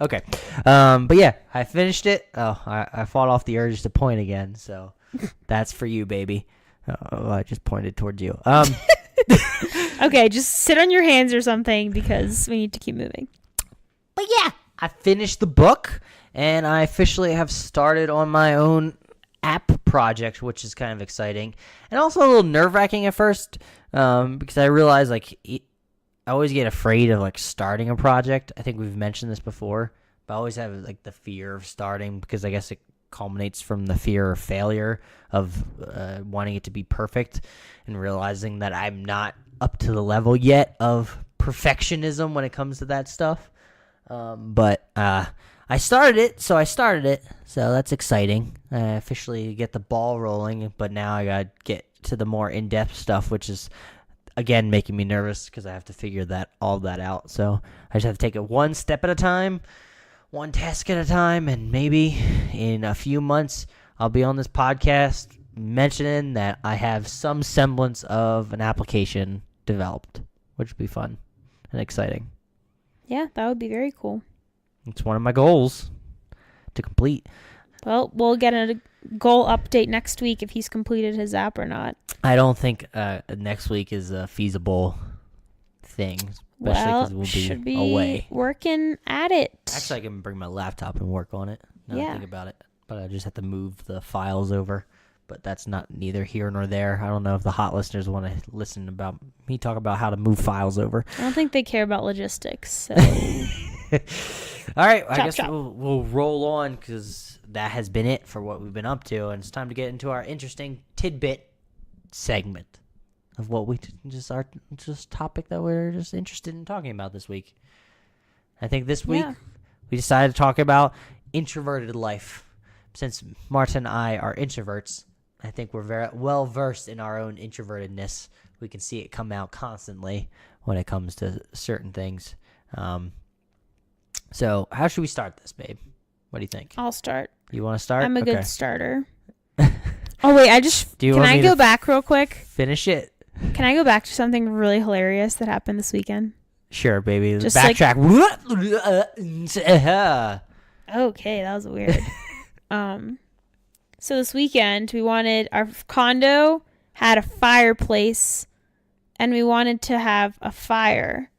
Okay. But yeah, I finished it. Oh, I fought off the urge to point again, so that's for you, baby. Oh, I just pointed towards you. Okay, just sit on your hands or something because we need to keep moving. But yeah, I finished the book, and I officially have started on my own app project, which is kind of exciting. And also a little nerve-wracking at first, because I realized, like, I always get afraid of, like, starting a project. I think we've mentioned this before, but I always have, like, the fear of starting because I guess it culminates from the fear of failure of wanting it to be perfect and realizing that I'm not up to the level yet of perfectionism when it comes to that stuff. But I started it, so that's exciting. I officially get the ball rolling, but now I gotta get to the more in-depth stuff, which is, again, making me nervous because I have to figure all that out. So I just have to take it one step at a time, one task at a time, and maybe in a few months I'll be on this podcast mentioning that I have some semblance of an application developed, which would be fun and exciting. Yeah, that would be very cool. It's one of my goals to complete. Well, we'll get a goal update next week if he's completed his app or not. I don't think next week is a feasible thing, especially because we'll should be away. Working at it. Actually, I can bring my laptop and work on it. Now that I think about it. But I just have to move the files over. But that's neither here nor there. I don't know if the hot listeners want to listen about me talk about how to move files over. I don't think they care about logistics. So. All right, I guess we'll roll on because that has been it for what we've been up to, and it's time to get into our interesting tidbit segment of what we our topic that we're just interested in talking about this week. I think this week we decided to talk about introverted life. Since Marta and I are introverts, I think we're very well versed in our own introvertedness. We can see it come out constantly when it comes to certain things. So how should we start this, babe? What do you think? I'll start. You want to start? I'm a good starter. Oh, wait, can I go back real quick? Finish it. Can I go back to something really hilarious that happened this weekend? Sure, baby. Just backtrack. Okay, that was weird. So this weekend, our condo had a fireplace, and we wanted to have a fire.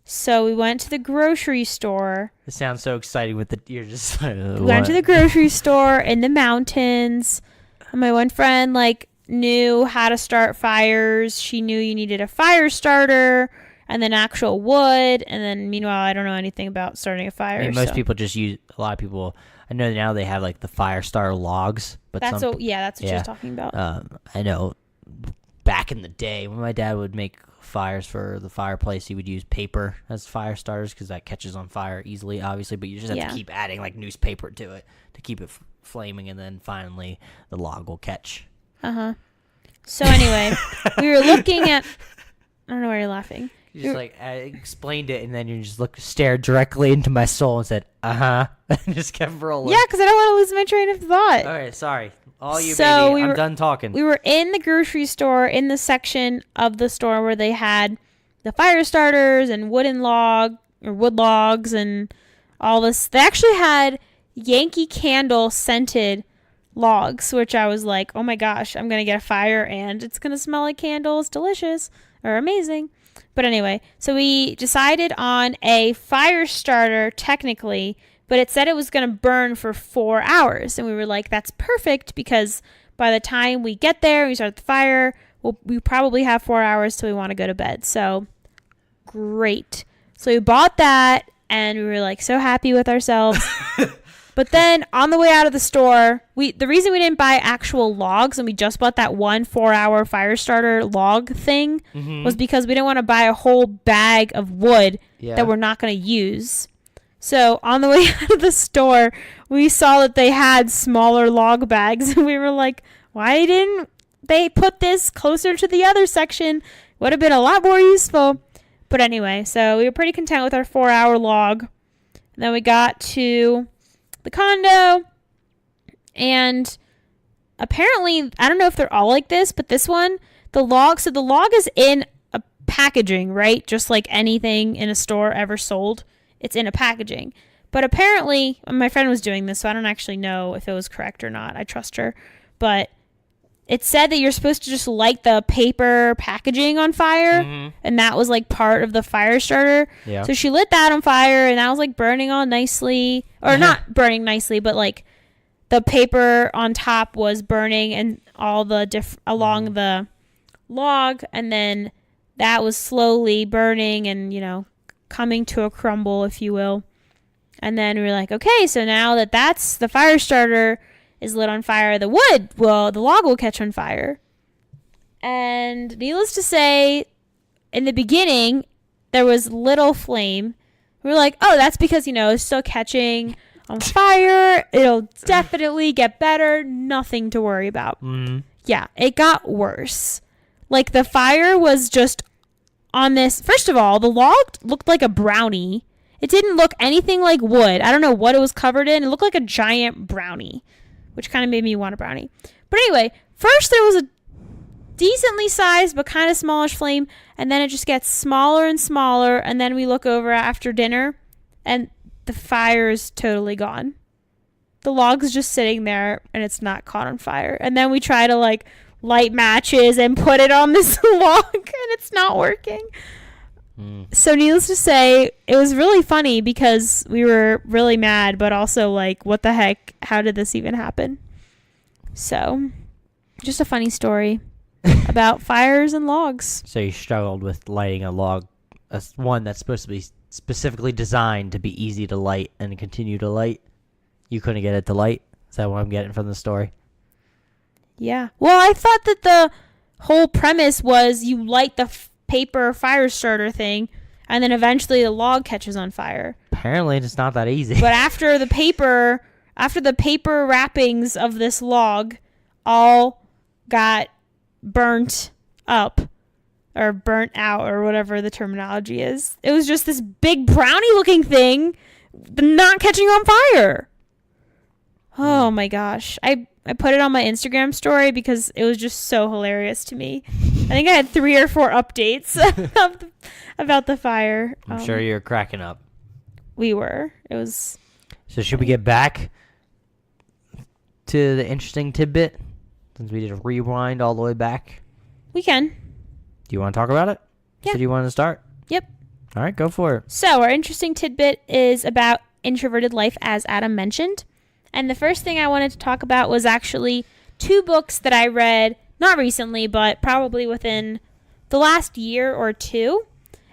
So we went to the grocery store. It sounds so exciting you're just like, we went to the grocery store in the mountains. And my one friend, knew how to start fires. She knew you needed a fire starter and then actual wood. And then, meanwhile, I don't know anything about starting a fire. I mean, most people just use, a lot of people, I know now they have, the fire starter logs. But that's what she was talking about. I know back in the day when my dad would make fires for the fireplace, he would use paper as fire starters because that catches on fire easily, obviously, but you just have to keep adding newspaper to it to keep it flaming, and then finally the log will catch. So anyway, we were looking at, I don't know why you're laughing. You just I explained it, and then you just stared directly into my soul and said, and just kept rolling. Yeah, because I don't want to lose my train of thought. All right, sorry. All you, so baby. I'm done talking. We were in the grocery store, in the section of the store where they had the fire starters and wood logs and all this. They actually had Yankee Candle scented logs, which I was like, oh my gosh, I'm going to get a fire and it's going to smell like candles. Delicious or amazing. But anyway, so we decided on a fire starter technically, but it said it was going to burn for 4 hours. And we were like, that's perfect because by the time we get there, we start the fire, we probably have 4 hours till we want to go to bed. So great. So we bought that and we were so happy with ourselves. But then on the way out of the store, the reason we didn't buy actual logs and we just bought that 4-hour fire starter log thing was because we didn't want to buy a whole bag of wood that we're not going to use. So on the way out of the store, we saw that they had smaller log bags and we were like, why didn't they put this closer to the other section? Would have been a lot more useful. But anyway, so we were pretty content with our 4-hour log. And then we got to the condo, and apparently, I don't know if they're all like this, but this one, the log is in a packaging, right? Just like anything in a store ever sold, it's in a packaging. But apparently, my friend was doing this, so I don't actually know if it was correct or not. I trust her. But it said that you're supposed to just light the paper packaging on fire, and that was part of the fire starter. Yeah. So she lit that on fire, and that was burning all nicely, or not burning nicely, but the paper on top was burning and all the along the log, and then that was slowly burning and coming to a crumble, if you will. And then we were like, okay, so now that's the fire starter is lit on fire, the log will catch on fire. And needless to say, in the beginning, there was little flame. We were like, oh, that's because, it's still catching on fire. It'll definitely get better. Nothing to worry about. Yeah, it got worse. The fire was just on this. First of all, the log looked like a brownie. It didn't look anything like wood. I don't know what it was covered in. It looked like a giant brownie, which kind of made me want a brownie. But anyway, first there was a decently sized but kind of smallish flame, and then it just gets smaller and smaller, and then we look over after dinner, and the fire is totally gone. The log's just sitting there, and it's not caught on fire. And then we try to, light matches and put it on this log, and it's not working. So needless to say, it was really funny because we were really mad, but also what the heck? How did this even happen? So, just a funny story about fires and logs. So you struggled with lighting a log, one that's supposed to be specifically designed to be easy to light and continue to light. You couldn't get it to light? Is that what I'm getting from the story? Yeah. Well, I thought that the whole premise was you light the paper fire starter thing, and then eventually the log catches on fire. Apparently it's not that easy. But after the paper wrappings of this log all got burnt up or burnt out or whatever the terminology is, it was just this big brownie looking thing not catching on fire. Oh my gosh. I put it on my Instagram story because it was just so hilarious to me. I think I had 3 or 4 updates about the fire. I'm sure you're cracking up. We were. It was. So should we get back to the interesting tidbit? Since we did a rewind all the way back. We can. Do you want to talk about it? Yeah. So do you want to start? Yep. All right, go for it. So our interesting tidbit is about Introverted Life, as Adam mentioned. And the first thing I wanted to talk about was actually 2 books that I read, not recently, but probably within the last year or 2.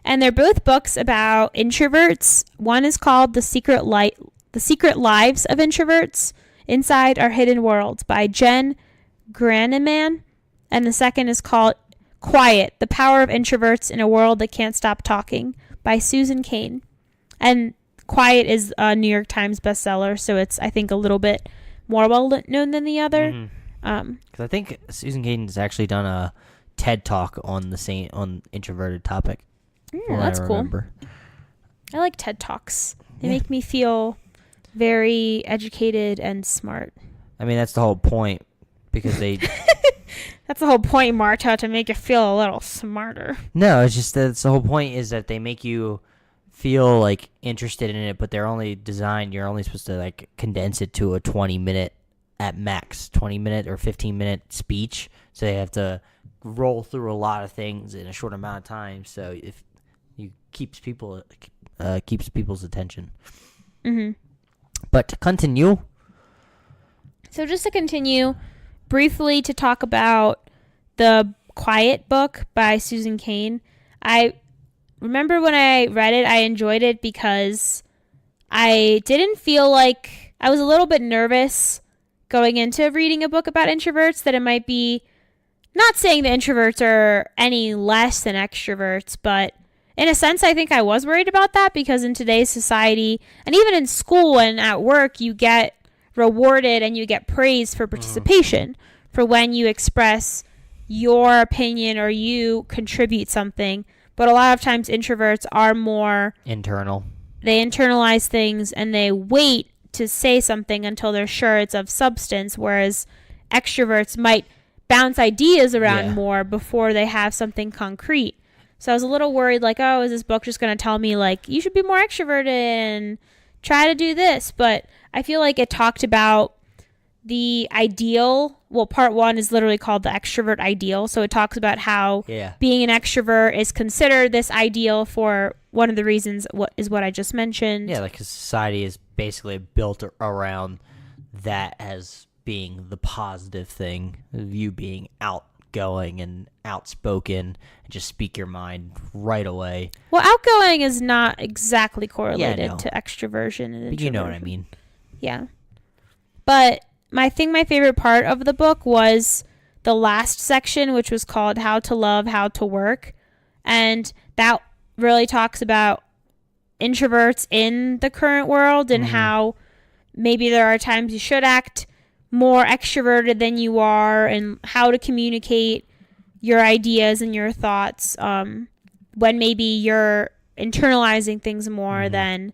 And they're both books about introverts. One is called The Secret Lives of Introverts, Inside Our Hidden Worlds by Jen Graneman. And the second is called Quiet, The Power of Introverts in a World That Can't Stop Talking by Susan Cain. And Quiet is a New York Times bestseller, so it's, I think, a little bit more well known than the other. Because I think Susan Cain has actually done a TED Talk on the introverted topic. That's cool. I like TED Talks. They make me feel very educated and smart. I mean, that's the whole point, because they... That's the whole point, Marta, to make you feel a little smarter. No, it's just that's the whole point is that they make you feel like interested in it, but they're only designed, you're only supposed to like condense it to a 20-minute at max, 20-minute or 15-minute speech. So they have to roll through a lot of things in a short amount of time. So if you keeps people's attention. Mm-hmm. But to continue. So just to continue, briefly to talk about the Quiet book by Susan Cain. I remember when I read it, I enjoyed it because I didn't feel like I was a little bit nervous going into reading a book about introverts, that it might be, not saying the introverts are any less than extroverts, but in a sense, I think I was worried about that, because in today's society, and even in school and at work, you get rewarded and you get praised for participation, for when you express your opinion or you contribute something. But a lot of times introverts are more internal. They internalize things and they wait to say something until they're sure it's of substance, whereas extroverts might bounce ideas around more before they have something concrete. So I was a little worried, like, oh, is this book just going to tell me, like, you should be more extroverted and try to do this? But I feel like it talked about the ideal. Well, part 1 is literally called the extrovert ideal. So it talks about how being an extrovert is considered this ideal for one of the reasons what I just mentioned. Yeah, like society is basically built around that as being the positive thing, of you being outgoing and outspoken and just speak your mind right away. Well, outgoing is not exactly correlated to extroversion and introversion. But you know what I mean. Yeah. But my favorite part of the book was the last section, which was called How to Love, How to Work. And that really talks about introverts in the current world and how maybe there are times you should act more extroverted than you are, and how to communicate your ideas and your thoughts when maybe you're internalizing things more than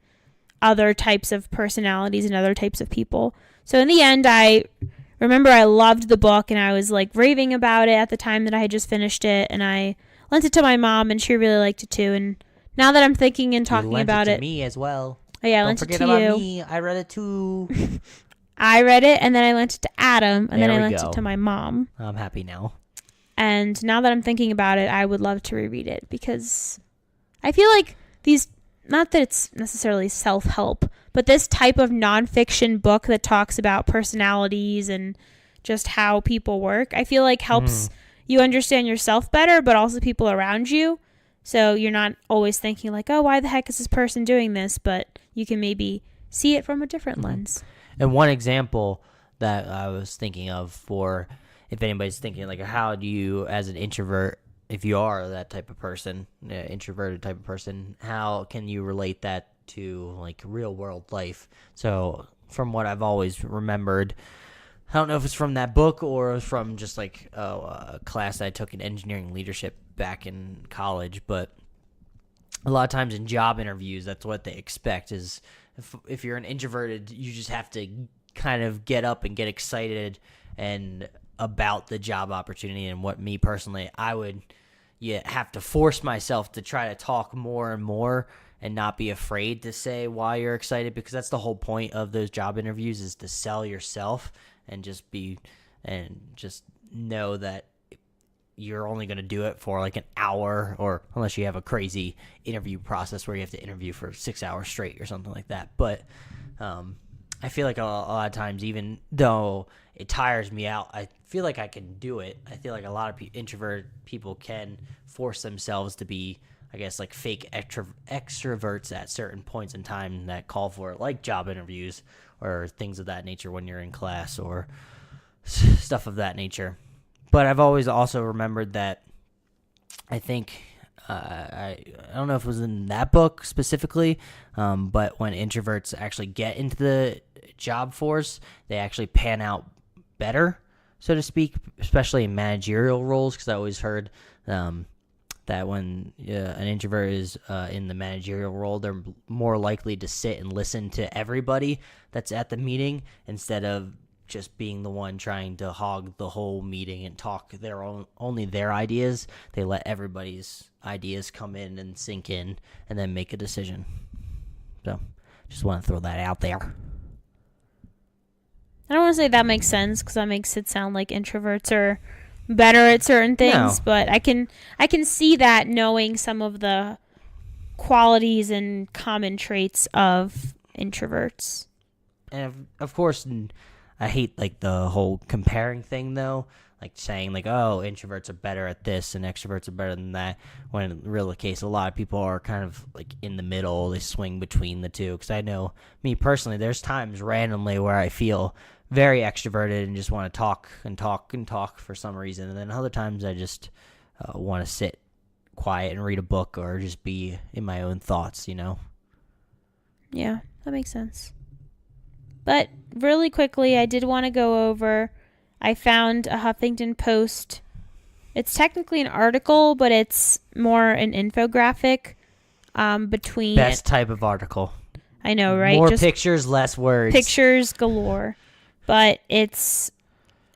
other types of personalities and other types of people. So in the end, I remember I loved the book and I was like raving about it at the time that I had just finished it, and I lent it to my mom and she really liked it too. And now that I'm thinking and talking about it, me as well. Oh yeah, I lent it to you. Don't forget about me. I read it too. I read it and then I lent it to Adam and then I lent it to my mom. I'm happy now. And now that I'm thinking about it, I would love to reread it, because I feel like these, not that it's necessarily self-help, but this type of nonfiction book that talks about personalities and just how people work, I feel like helps you understand yourself better, but also people around you. So you're not always thinking like, oh, why the heck is this person doing this? But you can maybe see it from a different lens. And one example that I was thinking of, for if anybody's thinking like, how do you, as an introvert, if you are that type of person, introverted type of person, how can you relate that to like real world life? So from what I've always remembered, I don't know if it's from that book or from just like a class I took in engineering leadership back in college, but a lot of times in job interviews, that's what they expect is if you're an introverted, you just have to kind of get up and get excited and about the job opportunity. And what me personally, I would have to force myself to try to talk more and more and not be afraid to say why you're excited, because that's the whole point of those job interviews, is to sell yourself and just know that you're only going to do it for like an hour, or unless you have a crazy interview process where you have to interview for 6 hours straight or something like that. But I feel like a lot of times, even though it tires me out, I feel like I can do it. I feel like a lot of introvert people can force themselves to be, I guess, like fake extroverts at certain points in time that call for it, like job interviews or things of that nature when you're in class or stuff of that nature. But I've always also remembered that I think, I don't know if it was in that book specifically, but when introverts actually get into the job force, they actually pan out better, so to speak, especially in managerial roles, because I always heard that when an introvert is in the managerial role, they're more likely to sit and listen to everybody that's at the meeting instead of just being the one trying to hog the whole meeting and talk only their ideas. They let everybody's ideas come in and sink in and then make a decision. So just want to throw that out there. I don't want to say that makes sense, because that makes it sound like introverts are better at certain things, but I can see that, knowing some of the qualities and common traits of introverts. And of course, I hate like the whole comparing thing though, like saying like, oh, introverts are better at this and extroverts are better than that, when in real case a lot of people are kind of like in the middle. They swing between the two, because I know me personally, there's times randomly where I feel very extroverted and just want to talk and talk and talk for some reason, and then other times I just want to sit quiet and read a book or just be in my own thoughts, Yeah, that makes sense. But really quickly, I did want to go over, I found a Huffington Post. It's technically an article, but it's more an infographic between... Best type of article. I know, right? More just pictures, less words. Pictures galore. But it's,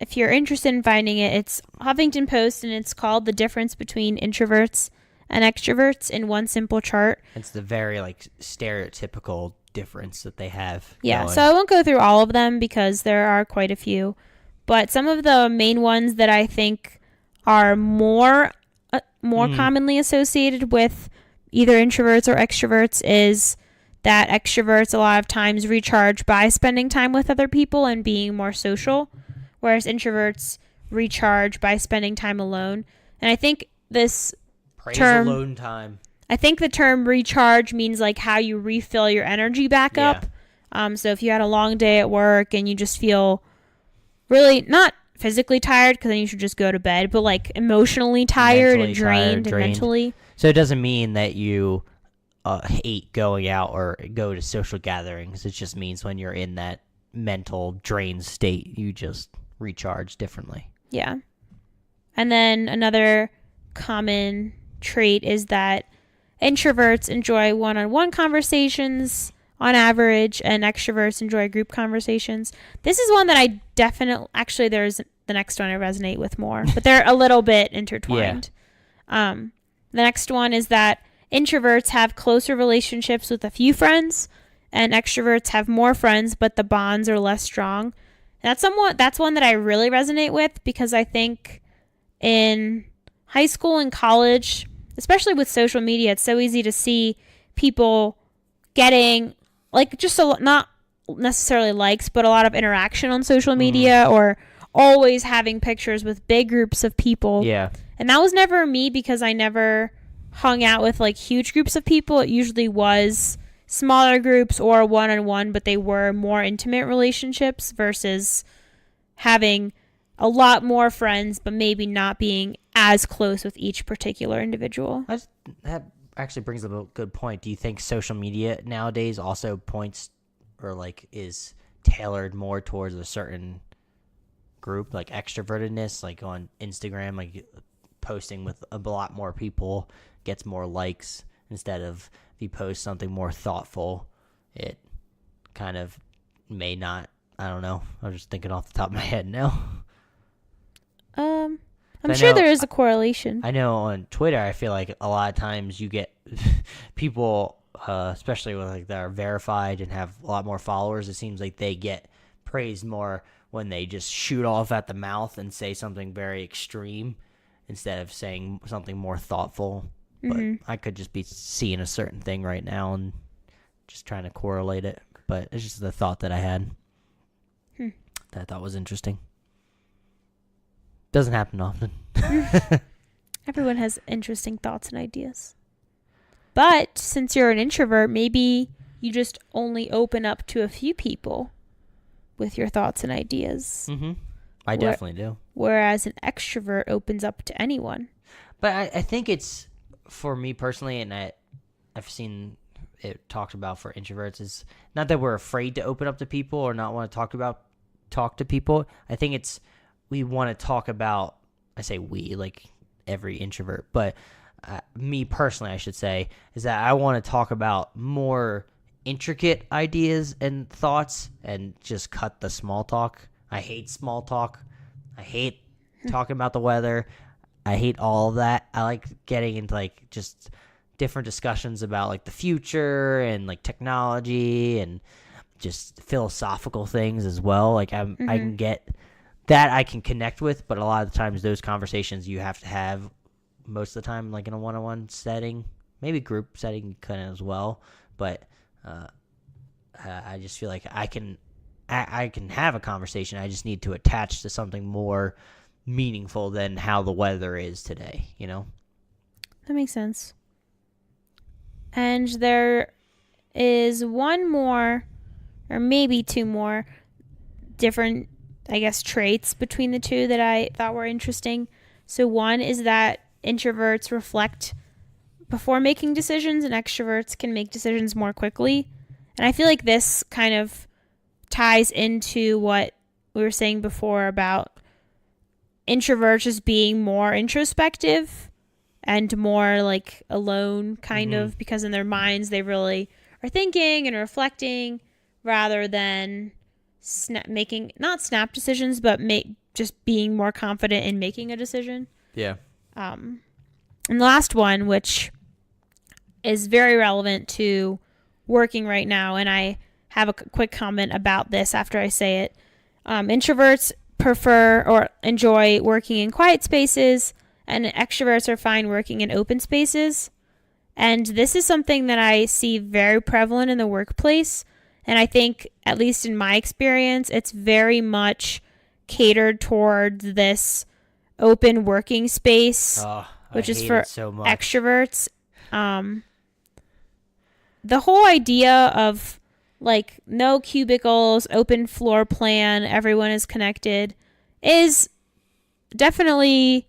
if you're interested in finding it, it's Huffington Post, and it's called The Difference Between Introverts and Extroverts in One Simple Chart. It's the very like stereotypical difference that they have. Yeah, going. so I won't go through all of them because there are quite a few. But some of the main ones that I think are more commonly associated with either introverts or extroverts is that extroverts a lot of times recharge by spending time with other people and being more social, whereas introverts recharge by spending time alone. And I think this term, alone time. I think the term recharge means like how you refill your energy back up. So if you had a long day at work and you just feel really not physically tired, because then you should just go to bed, but like emotionally tired and drained and mentally. So it doesn't mean that you hate going out or go to social gatherings. It just means when you're in that mental drained state, you just recharge differently. Yeah. And then another common trait is that introverts enjoy one-on-one conversations on average, and extroverts enjoy group conversations. This is one that I actually there's the next one I resonate with more, but they're a little bit intertwined. The next one is that introverts have closer relationships with a few friends, and extroverts have more friends, but the bonds are less strong. That's one that I really resonate with, because I think in high school and college, especially with social media, it's so easy to see people getting like just not necessarily likes, but a lot of interaction on social media, or always having pictures with big groups of people. Yeah. And that was never me, because I never hung out with like huge groups of people. It usually was smaller groups or one-on-one, but they were more intimate relationships versus having a lot more friends, but maybe not being as close with each particular individual. That actually brings up a good point. Do you think social media nowadays also points or like is tailored more towards a certain group, like extrovertedness, like on Instagram, like posting with a lot more people gets more likes, instead of if you post something more thoughtful, it kind of may not. I don't know. I'm just thinking off the top of my head now. I'm sure there is a correlation. I know on Twitter, I feel like a lot of times you get people, especially with like that are verified and have a lot more followers. It seems like they get praised more when they just shoot off at the mouth and say something very extreme instead of saying something more thoughtful. Mm-hmm. But I could just be seeing a certain thing right now and just trying to correlate it. But it's just the thought that I had that I thought was interesting. Doesn't happen often. Everyone has interesting thoughts and ideas. But since you're an introvert, maybe you just only open up to a few people with your thoughts and ideas. Mm-hmm. I definitely do. Whereas an extrovert opens up to anyone. But I think it's, for me personally, and I've seen it talked about for introverts, is not that we're afraid to open up to people or not want to talk to people. I think it's we want to talk about, I say we, like every introvert, but me personally, I should say, is that I want to talk about more intricate ideas and thoughts and just cut the small talk. I hate small talk. I hate talking about the weather. I hate all of that. I like getting into like just different discussions about like the future and like technology and just philosophical things as well. Like I can get that I can connect with, but a lot of the times those conversations you have to have most of the time like in a one-on-one setting, maybe group setting kind of as well. But I just feel like I can have a conversation. I just need to attach to something more meaningful than how the weather is today, you know? That makes sense. And there is one more, or maybe two more, different, I guess, traits between the two that I thought were interesting. So one is that introverts reflect before making decisions and extroverts can make decisions more quickly. And I feel like this kind of ties into what we were saying before about introverts just being more introspective and more like alone kind of, because in their minds they really are thinking and reflecting rather than making not snap decisions, but just being more confident in making a decision. Yeah. And the last one, which is very relevant to working right now, and I have a quick comment about this after I say it. Introverts prefer or enjoy working in quiet spaces, and extroverts are fine working in open spaces. And this is something that I see very prevalent in the workplace. And I think, at least in my experience, it's very much catered towards this open working space, which is for extroverts. The whole idea of like no cubicles, open floor plan, everyone is connected is definitely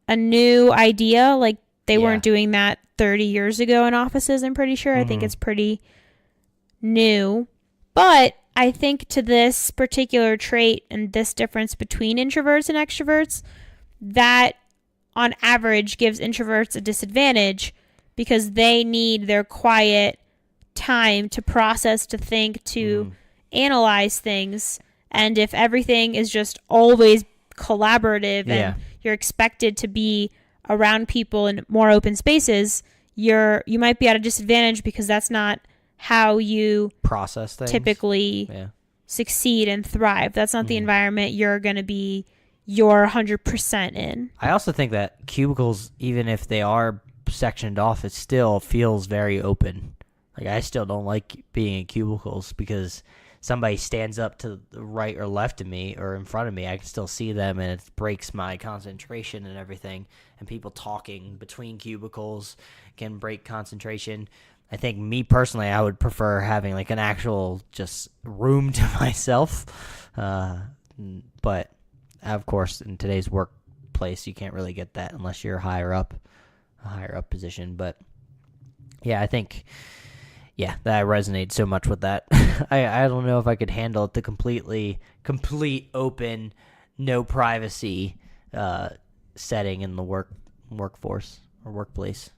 a new idea. Like they weren't doing that 30 years ago in offices, I'm pretty sure. I think it's pretty new. But I think to this particular trait and this difference between introverts and extroverts, that on average gives introverts a disadvantage because they need their quiet time to process, to think, to analyze things. And if everything is just always collaborative and you're expected to be around people in more open spaces, you might be at a disadvantage because that's not how you process things, typically succeed and thrive. That's not the environment you're going to be your 100% in. I also think that cubicles, even if they are sectioned off, it still feels very open. Like I still don't like being in cubicles because somebody stands up to the right or left of me or in front of me, I can still see them and it breaks my concentration and everything. And people talking between cubicles can break concentration. I think me personally, I would prefer having like an actual just room to myself. But of course, in today's workplace, you can't really get that unless you're a higher up position. But yeah, I think, that I resonate so much with that. I don't know if I could handle the complete open, no privacy setting in the workforce or workplace.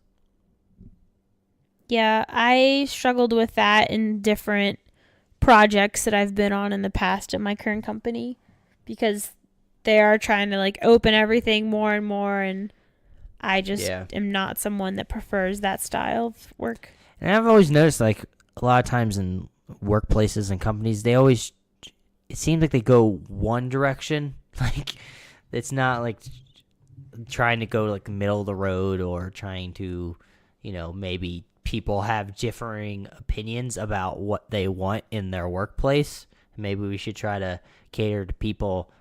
Yeah, I struggled with that in different projects that I've been on in the past at my current company because they are trying to like open everything more and more, and I just am not someone that prefers that style of work. And I've always noticed like a lot of times in workplaces and companies, they always it seems like they go one direction. Like, it's not like trying to go like the middle of the road or trying to, maybe people have differing opinions about what they want in their workplace. Maybe we should try to cater to people.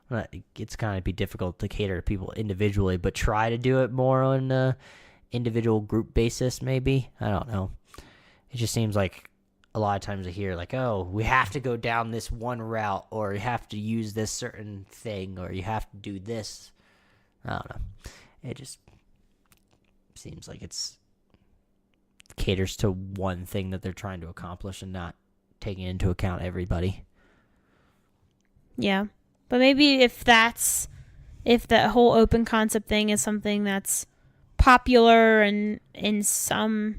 It's kind of be difficult to cater to people individually, but try to do it more on a individual group basis, maybe. I don't know. It just seems like a lot of times I hear like, oh, we have to go down this one route, or you have to use this certain thing, or you have to do this. I don't know. It just seems like it's caters to one thing that they're trying to accomplish and not taking into account everybody. Yeah. But maybe if the whole open concept thing is something that's popular and in some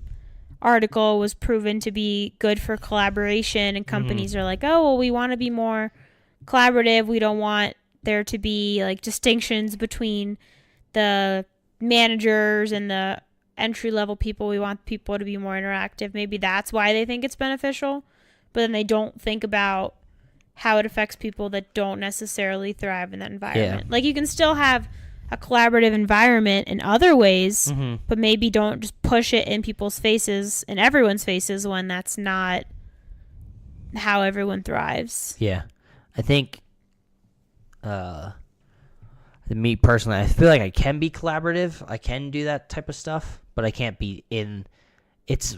article was proven to be good for collaboration, and companies are like, oh, well, we want to be more collaborative. We don't want there to be like distinctions between the managers and the entry level people. We want people to be more interactive. Maybe that's why they think it's beneficial, but then they don't think about how it affects people that don't necessarily thrive in that environment. Yeah. Like, you can still have a collaborative environment in other ways, but maybe don't just push it in people's faces, in everyone's faces, when that's not how everyone thrives. Yeah. I think, me personally, I feel like I can be collaborative. I can do that type of stuff, but I can't be it's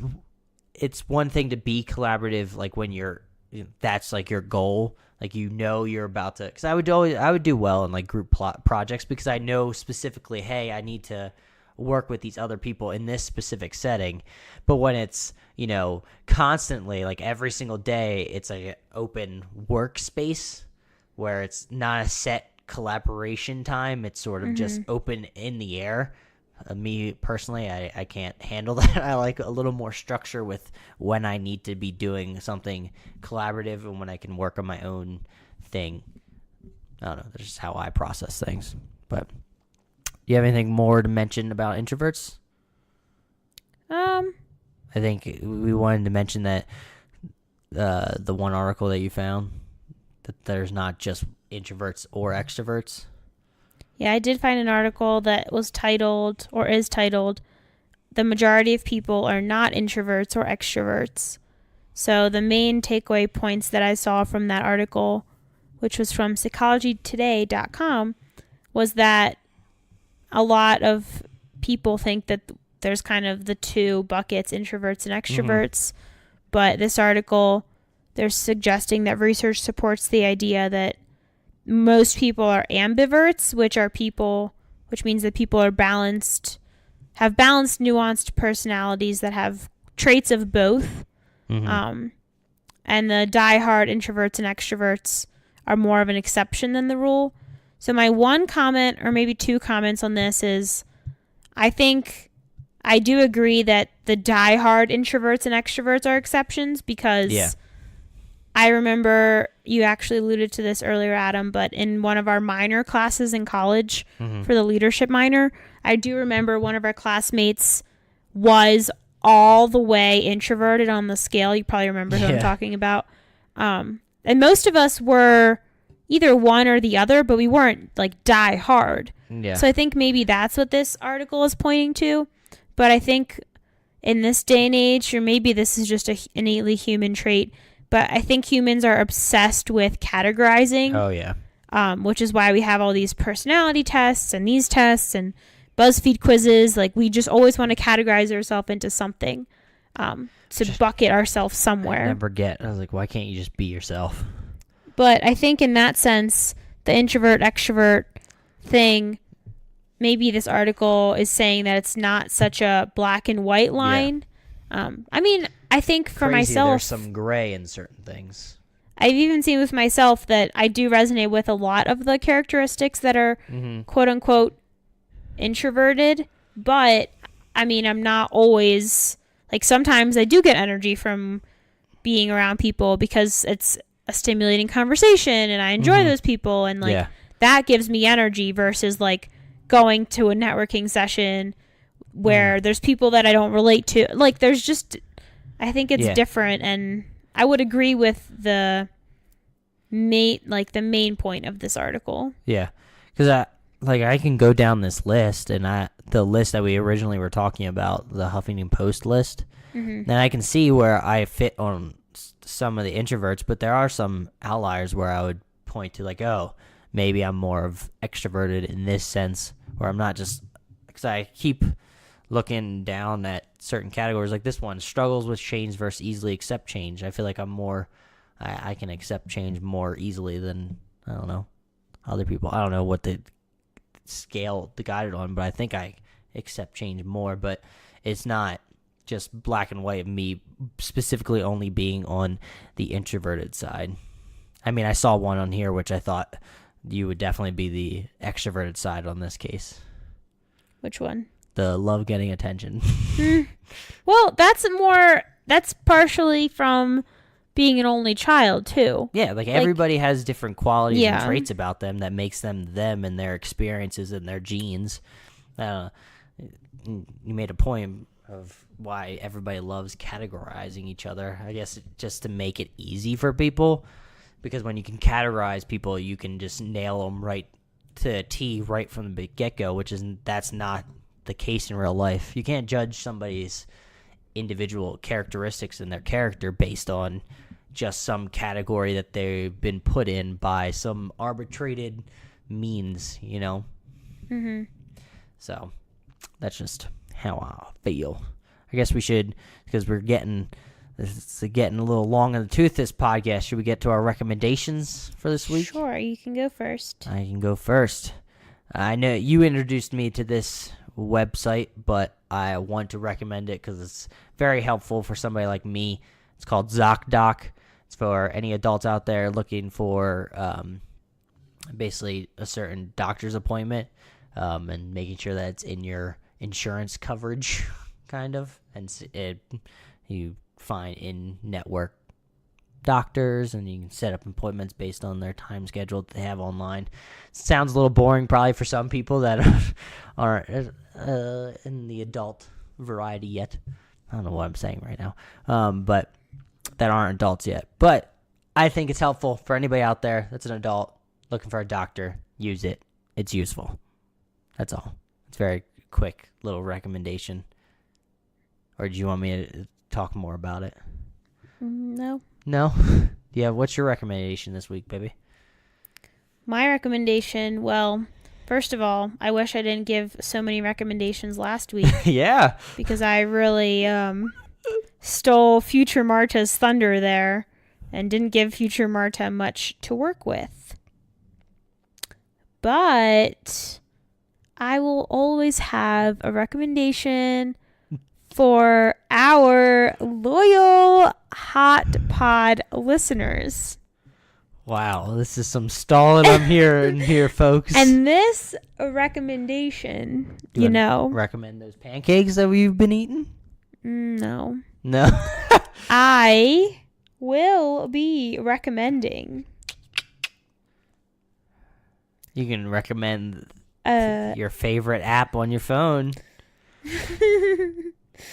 one thing to be collaborative, like when that's like your goal. Like, you're about to, because I would do well in like group projects, because I know specifically, hey, I need to work with these other people in this specific setting. But when it's, constantly, like every single day, it's like an open workspace where it's not a set collaboration time. It's sort of just open in the air. Me personally, I can't handle that. I like a little more structure with when I need to be doing something collaborative and when I can work on my own thing. I don't know. That's just how I process things. But do you have anything more to mention about introverts? I think we wanted to mention that the one article that you found, that there's not just introverts or extroverts. Yeah, I did find an article that was titled, or is titled, "The Majority of People Are Not Introverts or Extroverts." So the main takeaway points that I saw from that article, which was from psychologytoday.com, was that a lot of people think that there's kind of the two buckets, introverts and extroverts. But this article, they're suggesting that research supports the idea that most people are ambiverts, which means that people are have balanced, nuanced personalities that have traits of both. And the diehard introverts and extroverts are more of an exception than the rule. So my one comment, or maybe two comments on this, is I think I do agree that the diehard introverts and extroverts are exceptions, because I remember you actually alluded to this earlier, Adam, but in one of our minor classes in college for the leadership minor, I do remember one of our classmates was all the way introverted on the scale. You probably remember who I'm talking about. And most of us were either one or the other, but we weren't like die hard. Yeah. So I think maybe that's what this article is pointing to. But I think in this day and age, or maybe this is just an innately human trait, but I think humans are obsessed with categorizing. Oh, yeah. Which is why we have all these personality tests and these tests and BuzzFeed quizzes. Like, we just always want to categorize ourselves into something, to bucket ourselves somewhere. I never get. I was like, why can't you just be yourself? But I think in that sense, the introvert extrovert thing, maybe this article is saying that it's not such a black and white line. Yeah. I mean, I think for myself, there's some gray in certain things. I've even seen with myself that I do resonate with a lot of the characteristics that are quote unquote introverted, but I mean, I'm not always, like, sometimes I do get energy from being around people because it's a stimulating conversation and I enjoy those people, and like that gives me energy, versus like going to a networking session where there's people that I don't relate to. Like, there's just, I think it's different, and I would agree with the the main point of this article. Yeah, because I can go down this list, and the list that we originally were talking about, the Huffington Post list, then I can see where I fit on some of the introverts, but there are some outliers where I would point to, like, oh, maybe I'm more of extroverted in this sense, where I'm not just, because I keep looking down at certain categories, like this one, struggles with change versus easily accept change. I feel like I'm more, I can accept change more easily than, I don't know, other people. I don't know what the scale to guide it on, but I think I accept change more, but it's not just black and white of me specifically only being on the introverted side. I mean, I saw one on here which I thought you would definitely be the extroverted side on this case. Which one? The love getting attention. Well, that's partially from being an only child too. Yeah, like everybody has different qualities and Yeah. traits about them that makes them them and their experiences and their genes. You made a point of why everybody loves categorizing each other. I guess just to make it easy for people, because when you can categorize people, you can just nail them right to a T right from the get-go, that's not the case in real life. You can't judge somebody's individual characteristics and their character based on just some category that they've been put in by some arbitrated means, you know? Mm-hmm. So that's just how I feel. I guess we should, because it's getting a little long in the tooth, this podcast. Should we get to our recommendations for this week? Sure, you can go first. I can go first. I know you introduced me to this website, but I want to recommend it because it's very helpful for somebody like me. It's called ZocDoc. It's for any adults out there looking for basically a certain doctor's appointment and making sure that it's in your insurance coverage, kind of. And you find in-network doctors, and you can set up appointments based on their time schedule that they have online. Sounds a little boring probably for some people that aren't in the adult variety yet. I don't know what I'm saying right now, but that aren't adults yet. But I think it's helpful for anybody out there that's an adult looking for a doctor. Use it. It's useful. That's all. It's a very quick little recommendation. Or do you want me to talk more about it? No. No? Yeah, what's your recommendation this week, baby? My recommendation, well, first of all, I wish I didn't give so many recommendations last week. Yeah. Because I really stole future Marta's thunder there and didn't give future Marta much to work with. But I will always have a recommendation for our loyal Hot Pod listeners. Wow, this is some stalling I'm hearing here, folks. And this recommendation, you know. Recommend those pancakes that we've been eating? No. No. I will be recommending. You can recommend your favorite app on your phone.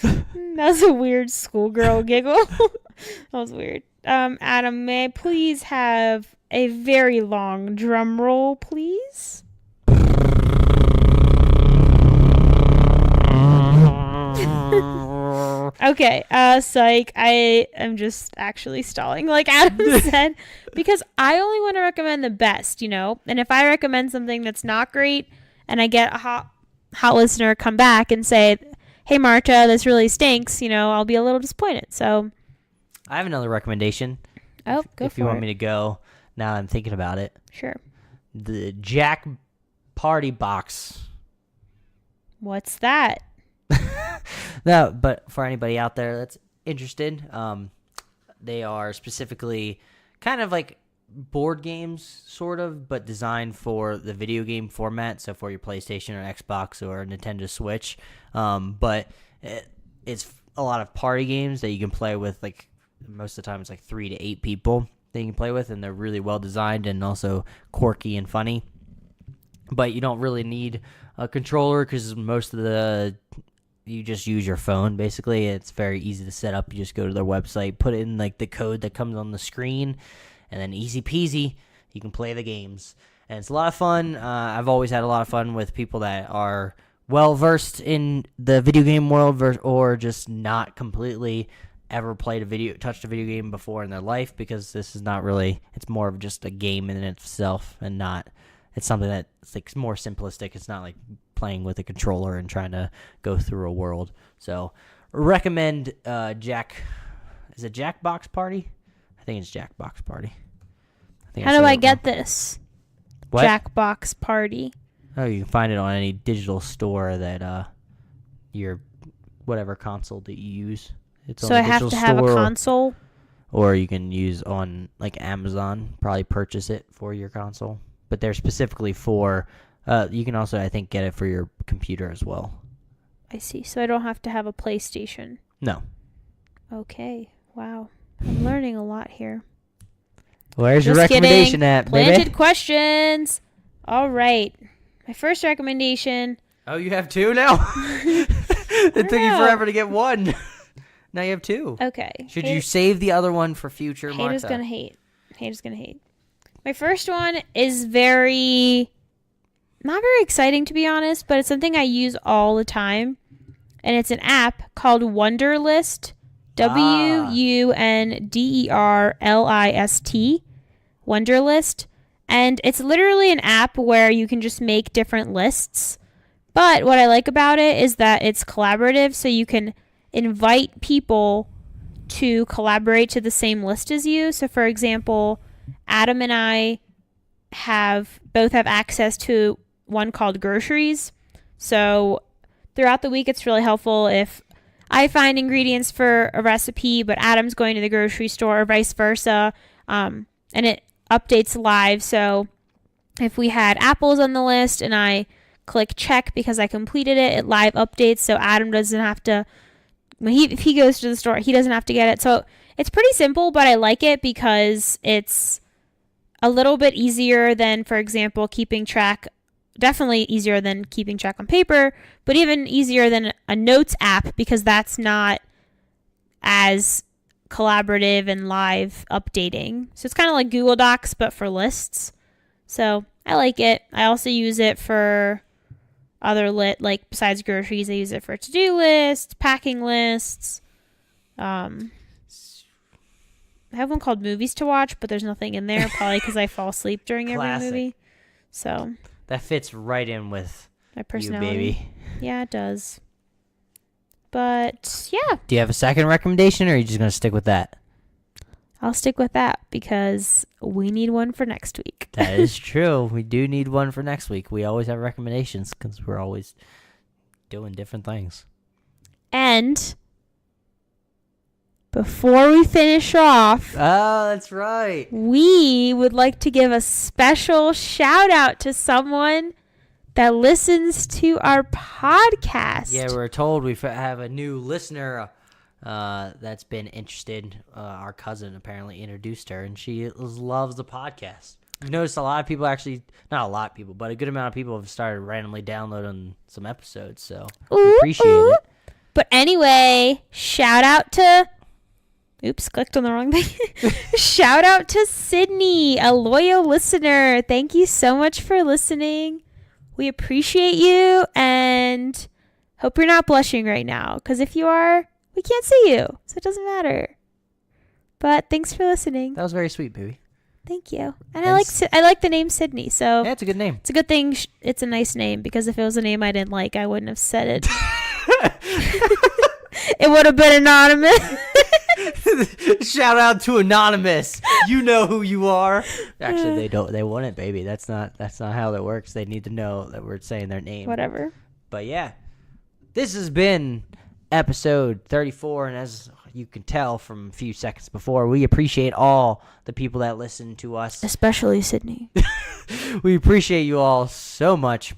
That was a weird schoolgirl giggle. That was weird. Adam, may I please have a very long drum roll, please? Okay, psych. I am just actually stalling, like Adam said, because I only want to recommend the best, you know? And if I recommend something that's not great and I get a hot listener come back and say, hey, Marta, this really stinks, you know, I'll be a little disappointed. So I have another recommendation. Oh, go for it. If you want me to go, now I'm thinking about it. Sure. The Jack Party Box. What's that? No, but for anybody out there that's interested, they are specifically kind of like board games, sort of, but designed for the video game format, so for your PlayStation or Xbox or Nintendo Switch. But it's a lot of party games that you can play with, like, most of the time it's like 3 to 8 people that you can play with, and they're really well designed and also quirky and funny. But you don't really need a controller because most of you just use your phone, basically. It's very easy to set up. You just go to their website, put in like the code that comes on the screen, and then easy peasy, you can play the games. And it's a lot of fun. I've always had a lot of fun with people that are well-versed in the video game world or just not completely ever touched a video game before in their life, because this is not really, it's more of just a game in itself and not, it's something that's like more simplistic. It's not like playing with a controller and trying to go through a world. So recommend is it Jackbox Party? I think it's Jackbox Party. How do I get this? What? Jackbox Party. Oh, you can find it on any digital store that your whatever console that you use. It's so I have to have a console? Or you can use on like Amazon, probably purchase it for your console. But they're specifically for, you can also, I think, get it for your computer as well. I see. So I don't have to have a PlayStation. No. Okay. Wow. I'm learning a lot here. Where's your recommendation at, baby? Planted questions. All right. My first recommendation. Oh, you have two now? It took you forever to get one. Now you have two. Okay. Should you save the other one for future, Marta? Haters gonna hate. Haters gonna hate. My first one is not very exciting, to be honest, but it's something I use all the time. And it's an app called Wunderlist. Wunderlist. Wunderlist. And it's literally an app where you can just make different lists. But what I like about it is that it's collaborative, so you can invite people to collaborate to the same list as you. So, for example, Adam and I both have access to one called groceries. So throughout the week, it's really helpful if I find ingredients for a recipe, but Adam's going to the grocery store or vice versa. And it updates live. So if we had apples on the list and I click check because I completed it, it live updates. So Adam doesn't have to, if he goes to the store, he doesn't have to get it. So it's pretty simple, but I like it because it's a little bit easier than, for example, keeping track. Definitely easier than keeping track on paper, but even easier than a notes app because that's not as collaborative and live updating. So it's kind of like Google Docs, but for lists. So I like it. I also use it for other like besides groceries, I use it for to-do lists, packing lists. I have one called movies to watch, but there's nothing in there, probably because I fall asleep during every movie. So that fits right in with my personality. You, baby. Yeah, it does. But, yeah. Do you have a second recommendation, or are you just going to stick with that? I'll stick with that because we need one for next week. That is true. We do need one for next week. We always have recommendations because we're always doing different things. And before we finish off, oh, that's right, we would like to give a special shout out to someone that listens to our podcast. Yeah, we're told we have a new listener that's been interested. Our cousin apparently introduced her, and she loves the podcast. I've noticed a lot of people actually, not a lot of people, but a good amount of people have started randomly downloading some episodes, so we appreciate it. But anyway, shout out to... Oops, clicked on the wrong thing. Shout out to Sydney, a loyal listener. Thank you so much for listening. We appreciate you and hope you're not blushing right now, because if you are, we can't see you, so it doesn't matter. But thanks for listening. That was very sweet, baby. Thank you. And I like the name Sydney, so yeah, it's a good name. It's a good thing it's a nice name, because if it was a name I didn't like, I wouldn't have said it. It would have been anonymous. Shout out to Anonymous. You know who you are. Actually, they wouldn't, baby. That's not how that works. They need to know that we're saying their name. Whatever. But yeah, this has been episode 34, and as you can tell from a few seconds before, we appreciate all the people that listen to us, especially Sydney. We appreciate you all so much.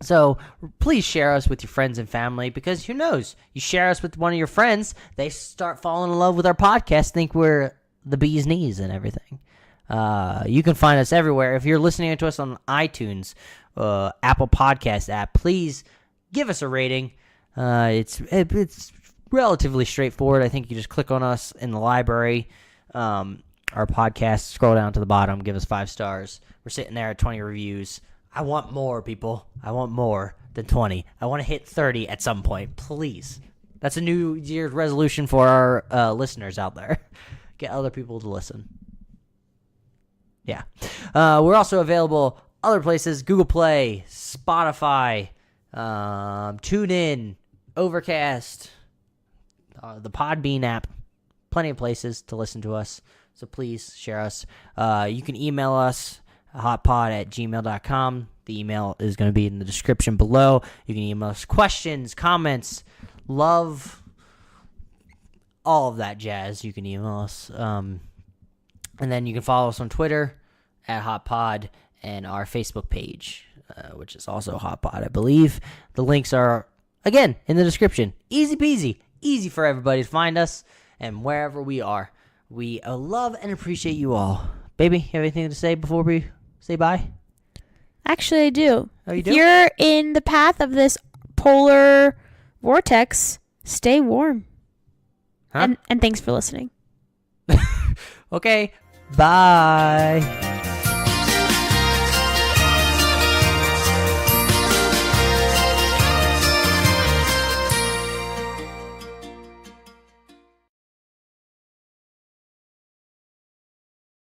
So please share us with your friends and family, because who knows? You share us with one of your friends, they start falling in love with our podcast, think we're the bee's knees and everything. You can find us everywhere. If you're listening to us on iTunes, Apple Podcast app, please give us a rating. It's relatively straightforward. I think you just click on us in the library. our podcast, scroll down to the bottom, give us 5 stars. We're sitting there at 20 reviews. I want more, people. I want more than 20. I want to hit 30 at some point, please. That's a New Year's resolution for our listeners out there. Get other people to listen. Yeah. We're also available other places: Google Play, Spotify, TuneIn, Overcast, the Podbean app. Plenty of places to listen to us. So please share us. You can email us, hotpod@gmail.com. The email is going to be in the description below. You can email us questions, comments, love, all of that jazz. You can email us. And then you can follow us on Twitter @hotpod and our Facebook page, which is also hotpod, I believe. The links are, again, in the description. Easy peasy. Easy for everybody to find us and wherever we are. We love and appreciate you all. Baby, you have anything to say before we say bye? Actually, I do. Oh, you do? If you're in the path of this polar vortex, stay warm. Huh? And thanks for listening. Okay, bye.